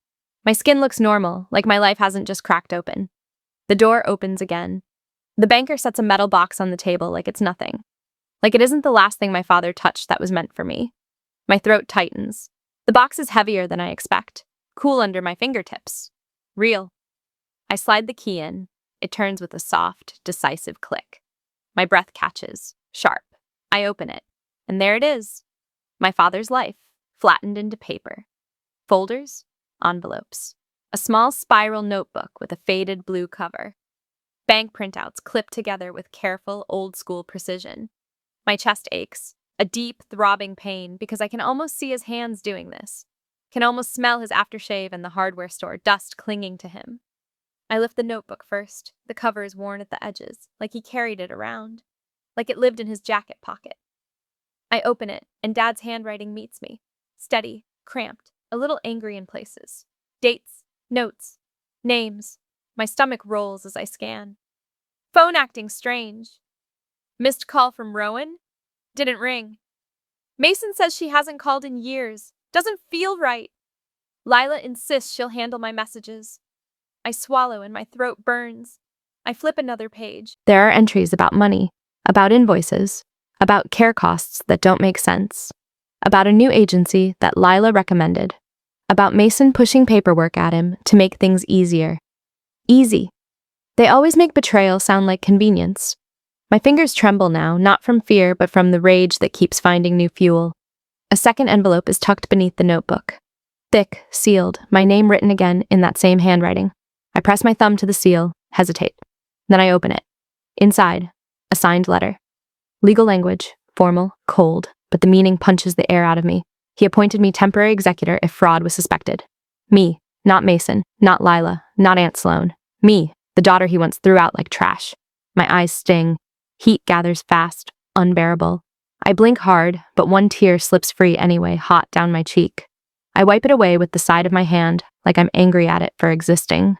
My skin looks normal, like my life hasn't just cracked open. The door opens again. The banker sets a metal box on the table like it's nothing. Like it isn't the last thing my father touched that was meant for me. My throat tightens. The box is heavier than I expect, cool under my fingertips. Real. I slide the key in. It turns with a soft, decisive click. My breath catches, sharp. I open it, and there it is. My father's life, flattened into paper. Folders, envelopes. A small spiral notebook with a faded blue cover. Bank printouts clipped together with careful, old-school precision. My chest aches, a deep, throbbing pain because I can almost see his hands doing this. Can almost smell his aftershave and the hardware store dust clinging to him. I lift the notebook first. The cover is worn at the edges, like he carried it around. Like it lived in his jacket pocket. I open it, and Dad's handwriting meets me. Steady, cramped, a little angry in places. Dates, notes, names. My stomach rolls as I scan. Phone acting strange. Missed call from Rowan? Didn't ring. Mason says she hasn't called in years. Doesn't feel right. Lila insists she'll handle my messages. I swallow and my throat burns. I flip another page. There are entries about money, about invoices, about care costs that don't make sense, about a new agency that Lila recommended, about Mason pushing paperwork at him to make things easier. Easy. They always make betrayal sound like convenience. My fingers tremble now, not from fear, but from the rage that keeps finding new fuel. A second envelope is tucked beneath the notebook. Thick, sealed, my name written again in that same handwriting. I press my thumb to the seal, hesitate. Then I open it. Inside, a signed letter. Legal language, formal, cold, but the meaning punches the air out of me. He appointed me temporary executor if fraud was suspected. Me, not Mason, not Lila, not Aunt Sloan. Me, the daughter he once threw out like trash. My eyes sting. Heat gathers fast, unbearable. I blink hard, but one tear slips free anyway, hot down my cheek. I wipe it away with the side of my hand, like I'm angry at it for existing.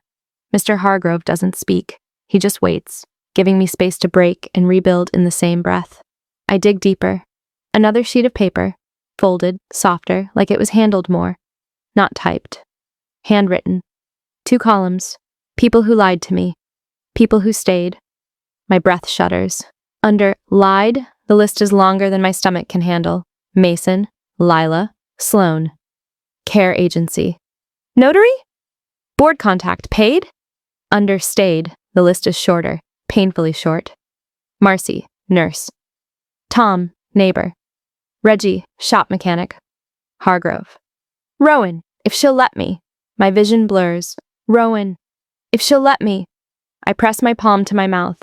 Mr. Hargrove doesn't speak. He just waits, giving me space to break and rebuild in the same breath. I dig deeper. Another sheet of paper, folded, softer, like it was handled more. Not typed. Handwritten. 2 columns. People who lied to me. People who stayed. My breath shudders. Under lied, the list is longer than my stomach can handle. Mason, Lila, Sloan. Care agency. Notary? Board contact paid? Under stayed, the list is shorter, painfully short. Marcy, nurse. Tom, neighbor. Reggie, shop mechanic. Hargrove. Rowan, if she'll let me. My vision blurs. Rowan, if she'll let me. I press my palm to my mouth.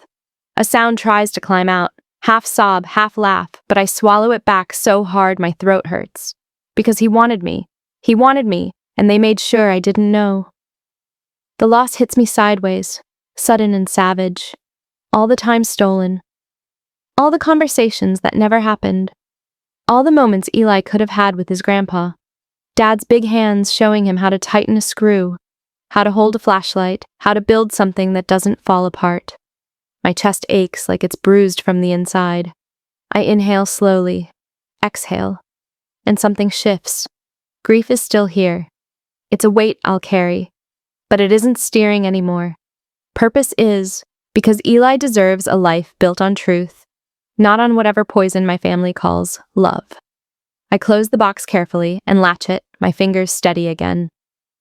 A sound tries to climb out, half sob, half laugh, but I swallow it back so hard my throat hurts. Because he wanted me. He wanted me, and they made sure I didn't know. The loss hits me sideways, sudden and savage. All the time stolen. All the conversations that never happened. All the moments Eli could have had with his grandpa. Dad's big hands showing him how to tighten a screw, how to hold a flashlight, how to build something that doesn't fall apart. My chest aches like it's bruised from the inside. I inhale slowly, exhale, and something shifts. Grief is still here. It's a weight I'll carry, but it isn't steering anymore. Purpose is, because Eli deserves a life built on truth, not on whatever poison my family calls love. I close the box carefully and latch it, my fingers steady again.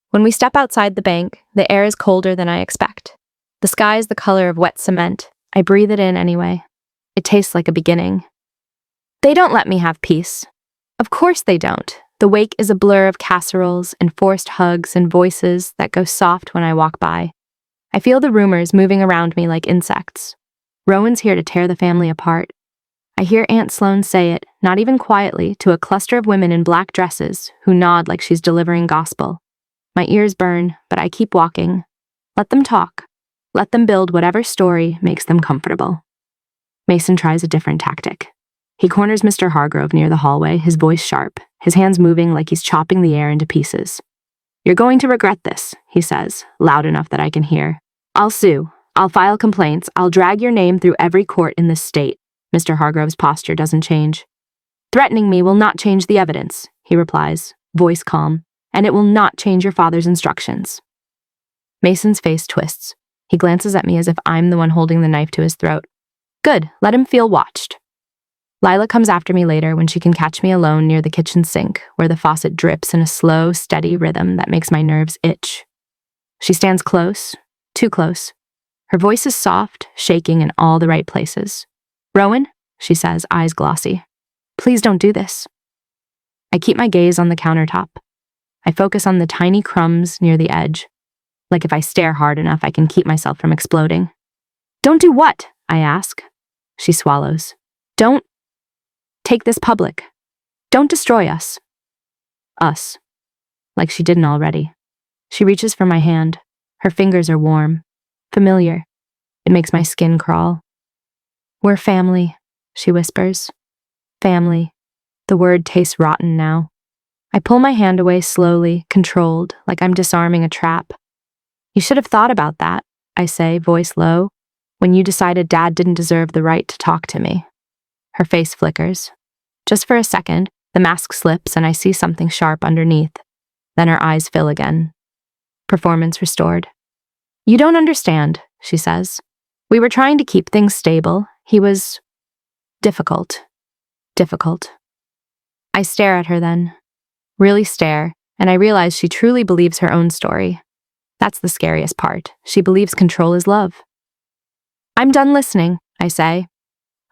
When we step outside the bank, the air is colder than I expect. The sky is the color of wet cement. I breathe it in anyway. It tastes like a beginning. They don't let me have peace. Of course they don't. The wake is a blur of casseroles and forced hugs and voices that go soft when I walk by. I feel the rumors moving around me like insects. Rowan's here to tear the family apart. I hear Aunt Sloan say it, not even quietly, to a cluster of women in black dresses who nod like she's delivering gospel. My ears burn, but I keep walking. Let them talk. Let them build whatever story makes them comfortable. Mason tries a different tactic. He corners Mr. Hargrove near the hallway, his voice sharp, his hands moving like he's chopping the air into pieces. You're going to regret this, he says, loud enough that I can hear. I'll sue. I'll file complaints. I'll drag your name through every court in this state. Mr. Hargrove's posture doesn't change. Threatening me will not change the evidence, he replies, voice calm, and it will not change your father's instructions. Mason's face twists. He glances at me as if I'm the one holding the knife to his throat. Good, let him feel watched. Lila comes after me later when she can catch me alone near the kitchen sink, where the faucet drips in a slow, steady rhythm that makes my nerves itch. She stands close, too close. Her voice is soft, shaking in all the right places. Rowan, she says, eyes glossy. Please don't do this. I keep my gaze on the countertop. I focus on the tiny crumbs near the edge. Like if I stare hard enough, I can keep myself from exploding. Don't do what? I ask. She swallows. Don't take this public. Don't destroy us. Us. Like she didn't already. She reaches for my hand. Her fingers are warm. Familiar. It makes my skin crawl. We're family, she whispers. Family. The word tastes rotten now. I pull my hand away slowly, controlled, like I'm disarming a trap. You should have thought about that, I say, voice low, when you decided Dad didn't deserve the right to talk to me. Her face flickers. Just for a second, the mask slips and I see something sharp underneath. Then her eyes fill again. Performance restored. You don't understand, she says. We were trying to keep things stable. He was difficult. Difficult. I stare at her then. Really stare, and I realize she truly believes her own story. That's the scariest part. She believes control is love. I'm done listening, I say.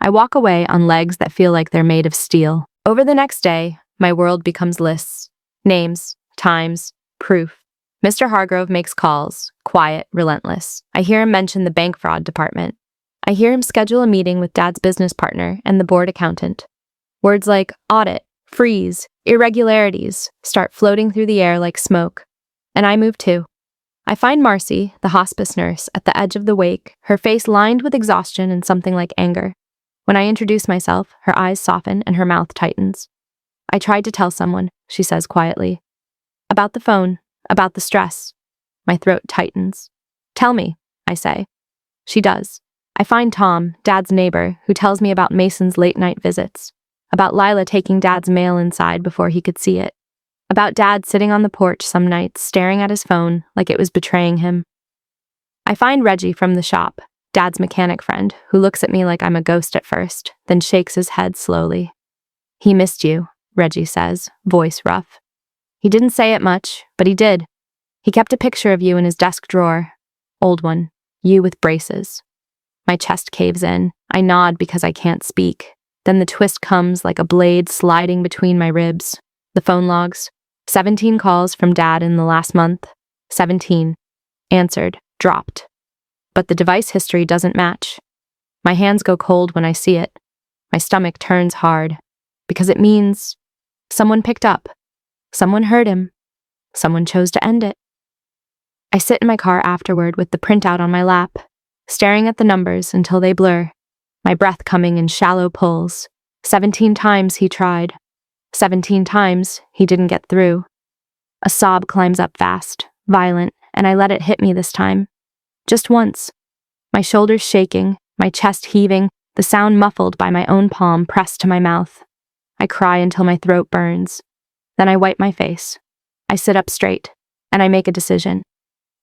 I walk away on legs that feel like they're made of steel. Over the next day, my world becomes lists. Names, times, proof. Mr. Hargrove makes calls, quiet, relentless. I hear him mention the bank fraud department. I hear him schedule a meeting with Dad's business partner and the board accountant. Words like audit, freeze, irregularities start floating through the air like smoke. And I move too. I find Marcy, the hospice nurse, at the edge of the wake, her face lined with exhaustion and something like anger. When I introduce myself, her eyes soften and her mouth tightens. I tried to tell someone, she says quietly. About the phone, about the stress. My throat tightens. Tell me, I say. She does. I find Tom, Dad's neighbor, who tells me about Mason's late-night visits, about Lila taking Dad's mail inside before he could see it, about Dad sitting on the porch some nights staring at his phone like it was betraying him. I find Reggie from the shop, Dad's mechanic friend, who looks at me like I'm a ghost at first, then shakes his head slowly. He missed you, Reggie says, voice rough. He didn't say it much, but he did. He kept a picture of you in his desk drawer. Old one. You with braces. My chest caves in. I nod because I can't speak. Then the twist comes like a blade sliding between my ribs. The phone logs. 17 calls from Dad in the last month. 17. Answered. Dropped. But the device history doesn't match. My hands go cold when I see it. My stomach turns hard. Because it means someone picked up. Someone heard him. Someone chose to end it. I sit in my car afterward with the printout on my lap, staring at the numbers until they blur, my breath coming in shallow pulls. 17 times he tried. 17 times he didn't get through. A sob climbs up fast, violent, and I let it hit me this time. Just once. My shoulders shaking, my chest heaving, the sound muffled by my own palm pressed to my mouth. I cry until my throat burns. Then I wipe my face. I sit up straight, and I make a decision.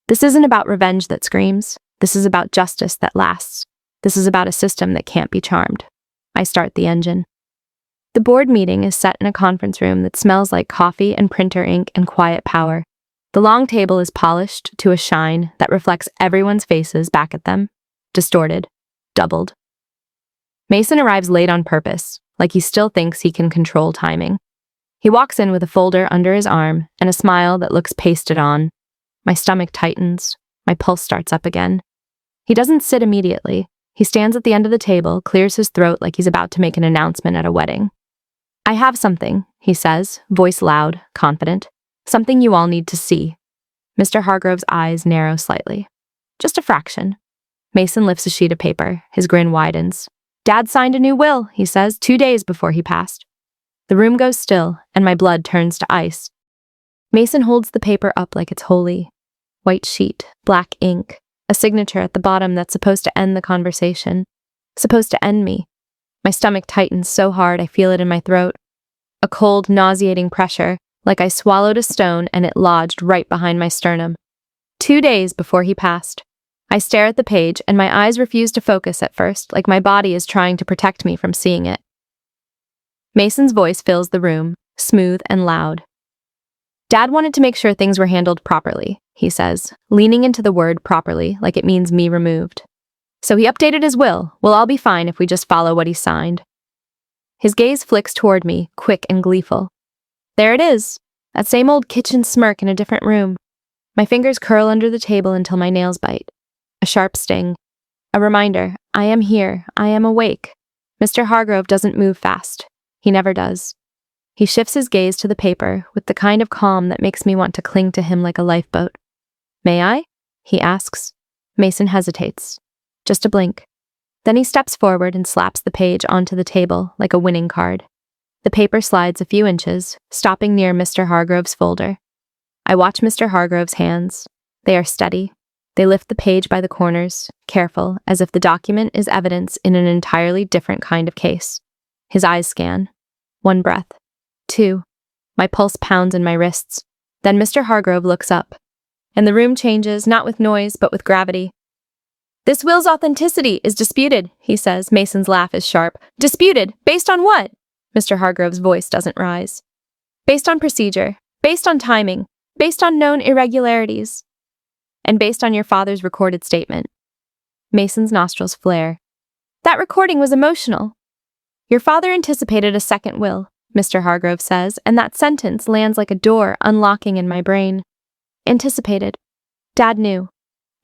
This isn't about revenge that screams. This is about justice that lasts. This is about a system that can't be charmed. I start the engine. The board meeting is set in a conference room that smells like coffee and printer ink and quiet power. The long table is polished to a shine that reflects everyone's faces back at them. Distorted. Doubled. Mason arrives late on purpose, like he still thinks he can control timing. He walks in with a folder under his arm and a smile that looks pasted on. My stomach tightens. My pulse starts up again. He doesn't sit immediately. He stands at the end of the table, clears his throat like he's about to make an announcement at a wedding. I have something, he says, voice loud, confident. Something you all need to see. Mr. Hargrove's eyes narrow slightly. Just a fraction. Mason lifts a sheet of paper. His grin widens. Dad signed a new will, he says, 2 days before he passed. The room goes still, and my blood turns to ice. Mason holds the paper up like it's holy. White sheet, black ink, a signature at the bottom that's supposed to end the conversation. Supposed to end me. My stomach tightens so hard I feel it in my throat. A cold, nauseating pressure, like I swallowed a stone and it lodged right behind my sternum. 2 days before he passed. I stare at the page and my eyes refuse to focus at first, like my body is trying to protect me from seeing it. Mason's voice fills the room, smooth and loud. Dad wanted to make sure things were handled properly, he says, leaning into the word properly like it means me removed. So he updated his will. We'll all be fine if we just follow what he signed. His gaze flicks toward me, quick and gleeful. There it is, that same old kitchen smirk in a different room. My fingers curl under the table until my nails bite. A sharp sting. A reminder, I am here, I am awake. Mr. Hargrove doesn't move fast. He never does. He shifts his gaze to the paper with the kind of calm that makes me want to cling to him like a lifeboat. May I? He asks. Mason hesitates. Just a blink. Then he steps forward and slaps the page onto the table like a winning card. The paper slides a few inches, stopping near Mr. Hargrove's folder. I watch Mr. Hargrove's hands. They are steady. They lift the page by the corners, careful, as if the document is evidence in an entirely different kind of case. His eyes scan. 1 breath. 2. My pulse pounds in my wrists. Then Mr. Hargrove looks up. And the room changes, not with noise, but with gravity. This will's authenticity is disputed, he says. Mason's laugh is sharp. Disputed? Based on what? Mr. Hargrove's voice doesn't rise. Based on procedure. Based on timing. Based on known irregularities. And based on your father's recorded statement. Mason's nostrils flare. That recording was emotional. Your father anticipated a second will, Mr. Hargrove says, and that sentence lands like a door unlocking in my brain. Anticipated. Dad knew.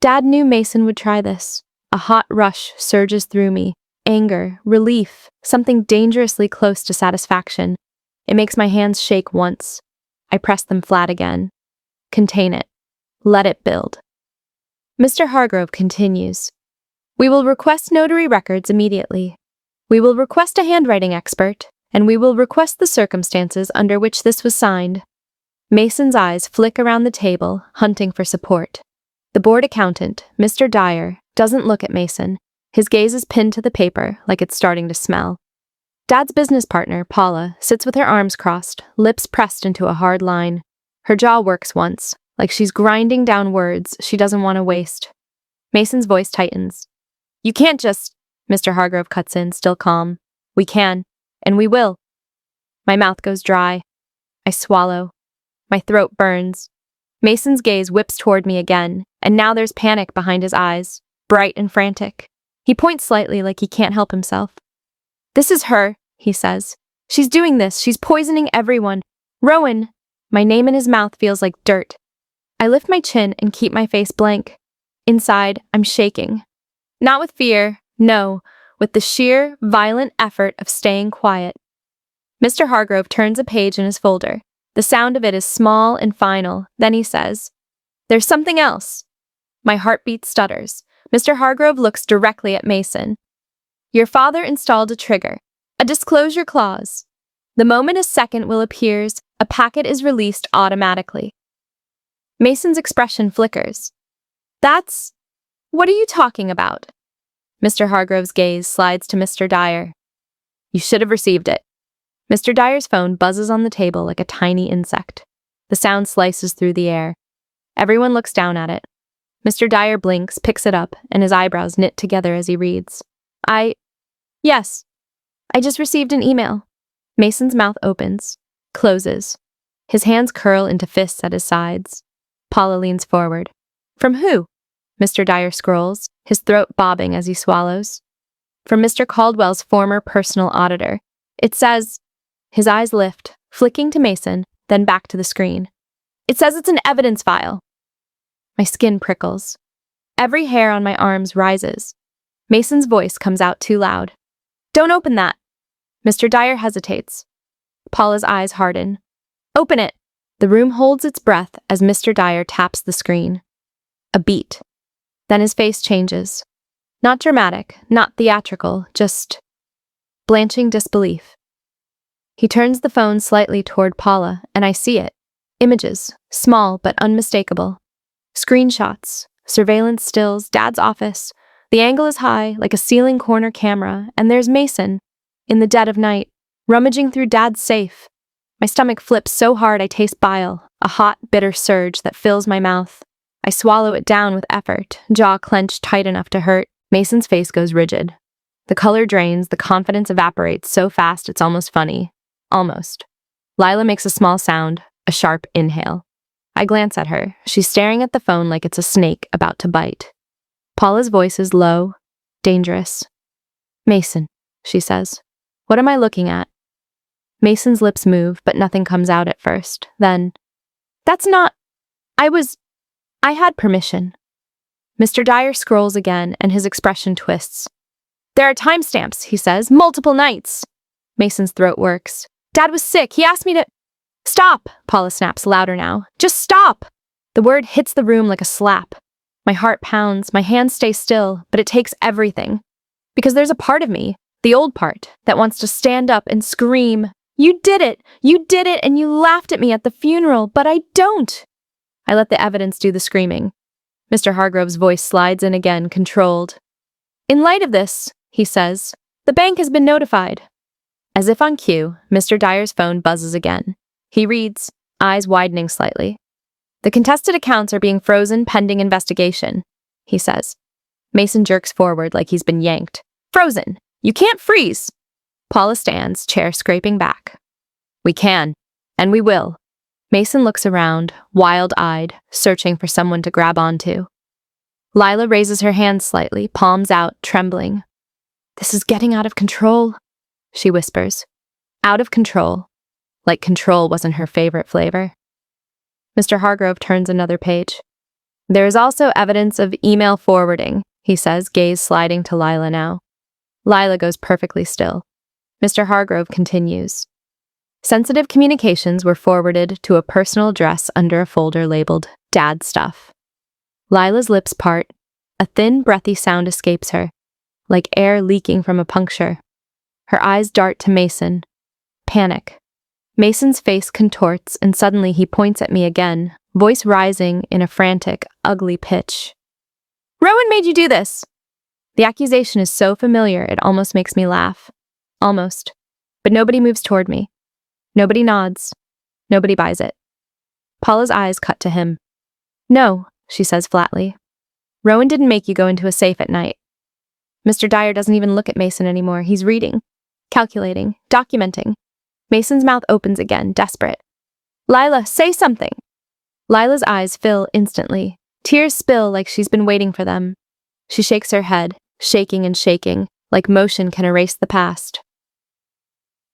Dad knew Mason would try this. A hot rush surges through me. Anger, relief, something dangerously close to satisfaction. It makes my hands shake once. I press them flat again. Contain it. Let it build. Mr. Hargrove continues. We will request notary records immediately. We will request a handwriting expert, and we will request the circumstances under which this was signed. Mason's eyes flick around the table, hunting for support. The board accountant, Mr. Dyer, doesn't look at Mason. His gaze is pinned to the paper, like it's starting to smell. Dad's business partner, Paula, sits with her arms crossed, lips pressed into a hard line. Her jaw works once, like she's grinding down words she doesn't want to waste. Mason's voice tightens. "You can't just—" Mr. Hargrove cuts in, still calm. "We can, and we will." My mouth goes dry. I swallow. My throat burns. Mason's gaze whips toward me again, and now there's panic behind his eyes, bright and frantic. He points slightly like he can't help himself. "This is her," he says. "She's doing this. She's poisoning everyone. Rowan!" My name in his mouth feels like dirt. I lift my chin and keep my face blank. Inside, I'm shaking. Not with fear, no, with the sheer, violent effort of staying quiet. Mr. Hargrove turns a page in his folder. The sound of it is small and final. Then he says, "There's something else." My heartbeat stutters. Mr. Hargrove looks directly at Mason. "Your father installed a trigger, a disclosure clause. The moment a second will appears, a packet is released automatically." Mason's expression flickers. "That's... What are you talking about?" Mr. Hargrove's gaze slides to Mr. Dyer. "You should have received it." Mr. Dyer's phone buzzes on the table like a tiny insect. The sound slices through the air. Everyone looks down at it. Mr. Dyer blinks, picks it up, and his eyebrows knit together as he reads. Yes. I just received an email." Mason's mouth opens, closes. His hands curl into fists at his sides. Paula leans forward. "From who?" Mr. Dyer scrolls, his throat bobbing as he swallows. "From Mr. Caldwell's former personal auditor. It says—" His eyes lift, flicking to Mason, then back to the screen. "It says it's an evidence file." My skin prickles. Every hair on my arms rises. Mason's voice comes out too loud. "Don't open that." Mr. Dyer hesitates. Paula's eyes harden. "Open it." The room holds its breath as Mr. Dyer taps the screen. A beat. Then his face changes. Not dramatic, not theatrical, just blanching disbelief. He turns the phone slightly toward Paula, and I see it. Images, small but unmistakable. Screenshots, surveillance stills, Dad's office. The angle is high, like a ceiling corner camera, and there's Mason, in the dead of night, rummaging through Dad's safe. My stomach flips so hard I taste bile, a hot, bitter surge that fills my mouth. I swallow it down with effort, jaw clenched tight enough to hurt. Mason's face goes rigid. The color drains, the confidence evaporates so fast it's almost funny. Almost. Lila makes a small sound, a sharp inhale. I glance at her. She's staring at the phone like it's a snake about to bite. Paula's voice is low, dangerous. "Mason," she says. "What am I looking at?" Mason's lips move, but nothing comes out at first. Then, "That's not... I had permission." Mr. Dyer scrolls again, and his expression twists. "There are timestamps," he says. "Multiple nights." Mason's throat works. "Dad was sick. He asked me to—" "Stop!" Paula snaps louder now. "Just stop!" The word hits the room like a slap. My heart pounds, my hands stay still, but it takes everything. Because there's a part of me, the old part, that wants to stand up and scream, "You did it! You did it, and you laughed at me at the funeral, but I don't!" I let the evidence do the screaming. Mr. Hargrove's voice slides in again, controlled. "In light of this," he says, "the bank has been notified." As if on cue, Mr. Dyer's phone buzzes again. He reads, eyes widening slightly. "The contested accounts are being frozen pending investigation," he says. Mason jerks forward like he's been yanked. "Frozen! You can't freeze!" Paula stands, chair scraping back. "We can, and we will." Mason looks around, wild-eyed, searching for someone to grab onto. Lila raises her hands slightly, palms out, trembling. "This is getting out of control," she whispers. Out of control. Like control wasn't her favorite flavor. Mr. Hargrove turns another page. "There is also evidence of email forwarding," he says, gaze sliding to Lila now. Lila goes perfectly still. Mr. Hargrove continues. "Sensitive communications were forwarded to a personal address under a folder labeled Dad Stuff." Lila's lips part. A thin, breathy sound escapes her, like air leaking from a puncture. Her eyes dart to Mason. Panic. Mason's face contorts, and suddenly he points at me again, voice rising in a frantic, ugly pitch. Rowan made you do this! The accusation is so familiar it almost makes me laugh. Almost. But nobody moves toward me. Nobody nods. Nobody buys it. Paula's eyes cut to him. No, she says flatly. Rowan didn't make you go into a safe at night. Mr. Dyer doesn't even look at Mason anymore. He's reading, calculating, documenting. Mason's mouth opens again, desperate. Lila, say something! Lila's eyes fill instantly. Tears spill like she's been waiting for them. She shakes her head, shaking and shaking, like motion can erase the past.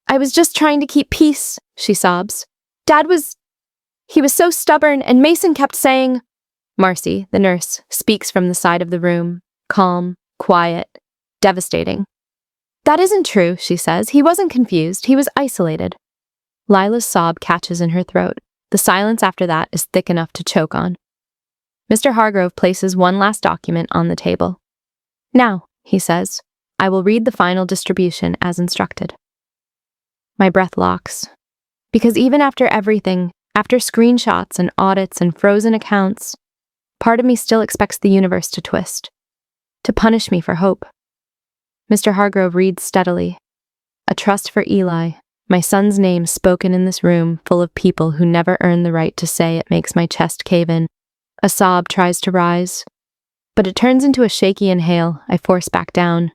I was just trying to keep peace, she sobs. He was so stubborn, and Mason kept saying... Marcy, the nurse, speaks from the side of the room, calm, quiet, devastating. That isn't true, she says. He wasn't confused. He was isolated. Lila's sob catches in her throat. The silence after that is thick enough to choke on. Mr. Hargrove places one last document on the table. Now, he says, I will read the final distribution as instructed. My breath locks. Because even after everything, after screenshots and audits and frozen accounts, part of me still expects the universe to twist, to punish me for hope. Mr. Hargrove reads steadily. A trust for Eli, my son's name spoken in this room full of people who never earned the right to say it makes my chest cave in. A sob tries to rise, but it turns into a shaky inhale I force back down.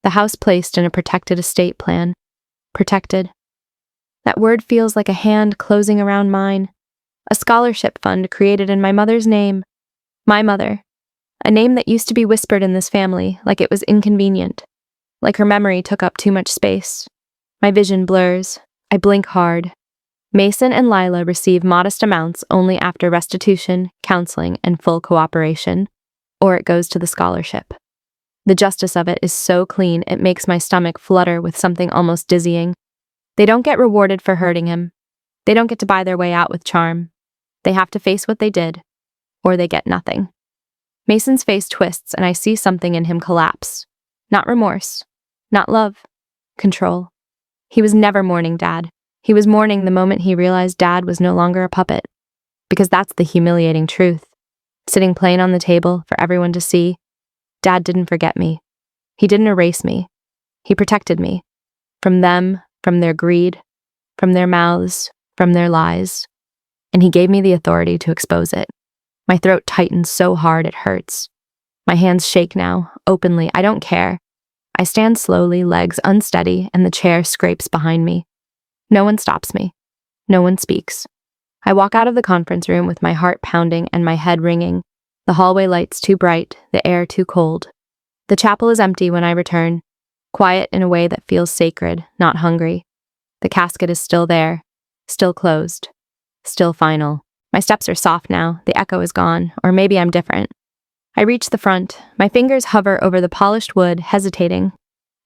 The house placed in a protected estate plan. Protected. That word feels like a hand closing around mine. A scholarship fund created in my mother's name. My mother. A name that used to be whispered in this family like it was inconvenient. Like her memory took up too much space. My vision blurs. I blink hard. Mason and Lila receive modest amounts only after restitution, counseling, and full cooperation, or it goes to the scholarship. The justice of it is so clean it makes my stomach flutter with something almost dizzying. They don't get rewarded for hurting him. They don't get to buy their way out with charm. They have to face what they did, or they get nothing. Mason's face twists and I see something in him collapse. Not remorse. Not love. Control. He was never mourning Dad. He was mourning the moment he realized Dad was no longer a puppet. Because that's the humiliating truth. Sitting plain on the table for everyone to see, Dad didn't forget me. He didn't erase me. He protected me. From them, from their greed, from their mouths, from their lies. And he gave me the authority to expose it. My throat tightens so hard it hurts. My hands shake now, openly. I don't care. I stand slowly, legs unsteady, and the chair scrapes behind me. No one stops me. No one speaks. I walk out of the conference room with my heart pounding and my head ringing. The hallway lights too bright, the air too cold. The chapel is empty when I return, quiet in a way that feels sacred, not hungry. The casket is still there, still closed, still final. My steps are soft now, the echo is gone, or maybe I'm different. I reach the front, my fingers hover over the polished wood, hesitating.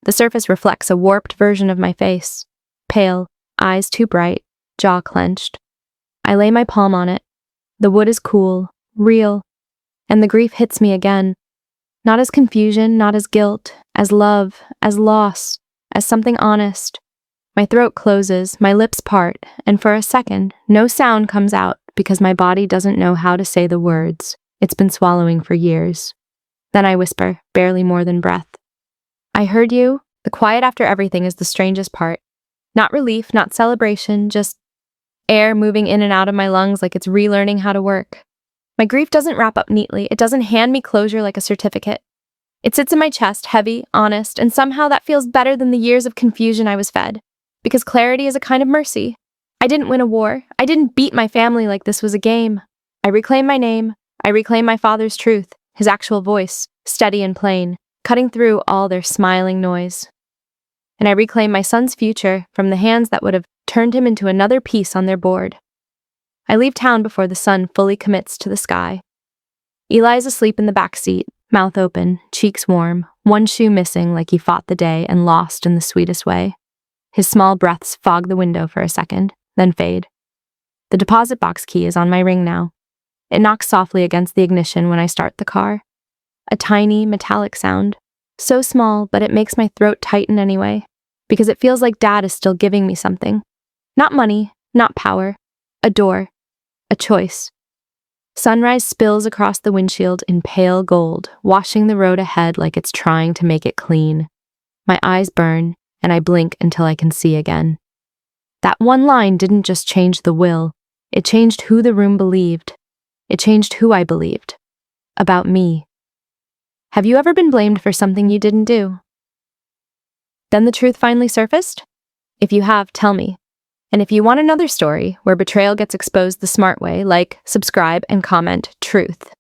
The surface reflects a warped version of my face. Pale, eyes too bright, jaw clenched. I lay my palm on it. The wood is cool, real, and the grief hits me again. Not as confusion, not as guilt, as love, as loss, as something honest. My throat closes, my lips part, and for a second, no sound comes out because my body doesn't know how to say the words it's been swallowing for years. Then I whisper, barely more than breath. I heard you. The quiet after everything is the strangest part. Not relief, not celebration, just air moving in and out of my lungs like it's relearning how to work. My grief doesn't wrap up neatly. It doesn't hand me closure like a certificate. It sits in my chest, heavy, honest, and somehow that feels better than the years of confusion I was fed. Because clarity is a kind of mercy. I didn't win a war. I didn't beat my family like this was a game. I reclaim my name. I reclaim my father's truth, his actual voice, steady and plain, cutting through all their smiling noise. And I reclaim my son's future from the hands that would have turned him into another piece on their board. I leave town before the sun fully commits to the sky. Eli is asleep in the back seat, mouth open, cheeks warm, one shoe missing like he fought the day and lost in the sweetest way. His small breaths fog the window for a second, then fade. The deposit box key is on my ring now. It knocks softly against the ignition when I start the car. A tiny, metallic sound. So small, but it makes my throat tighten anyway, because it feels like Dad is still giving me something. Not money, Not power. A door. A choice. Sunrise spills across the windshield in pale gold, washing the road ahead like it's trying to make it clean. My eyes burn, and I blink until I can see again. That one line didn't just change the will, it changed who the room believed. It changed who I believed. About me. Have you ever been blamed for something you didn't do? Then the truth finally surfaced? If you have, tell me. And if you want another story where betrayal gets exposed the smart way, like, subscribe, and comment truth.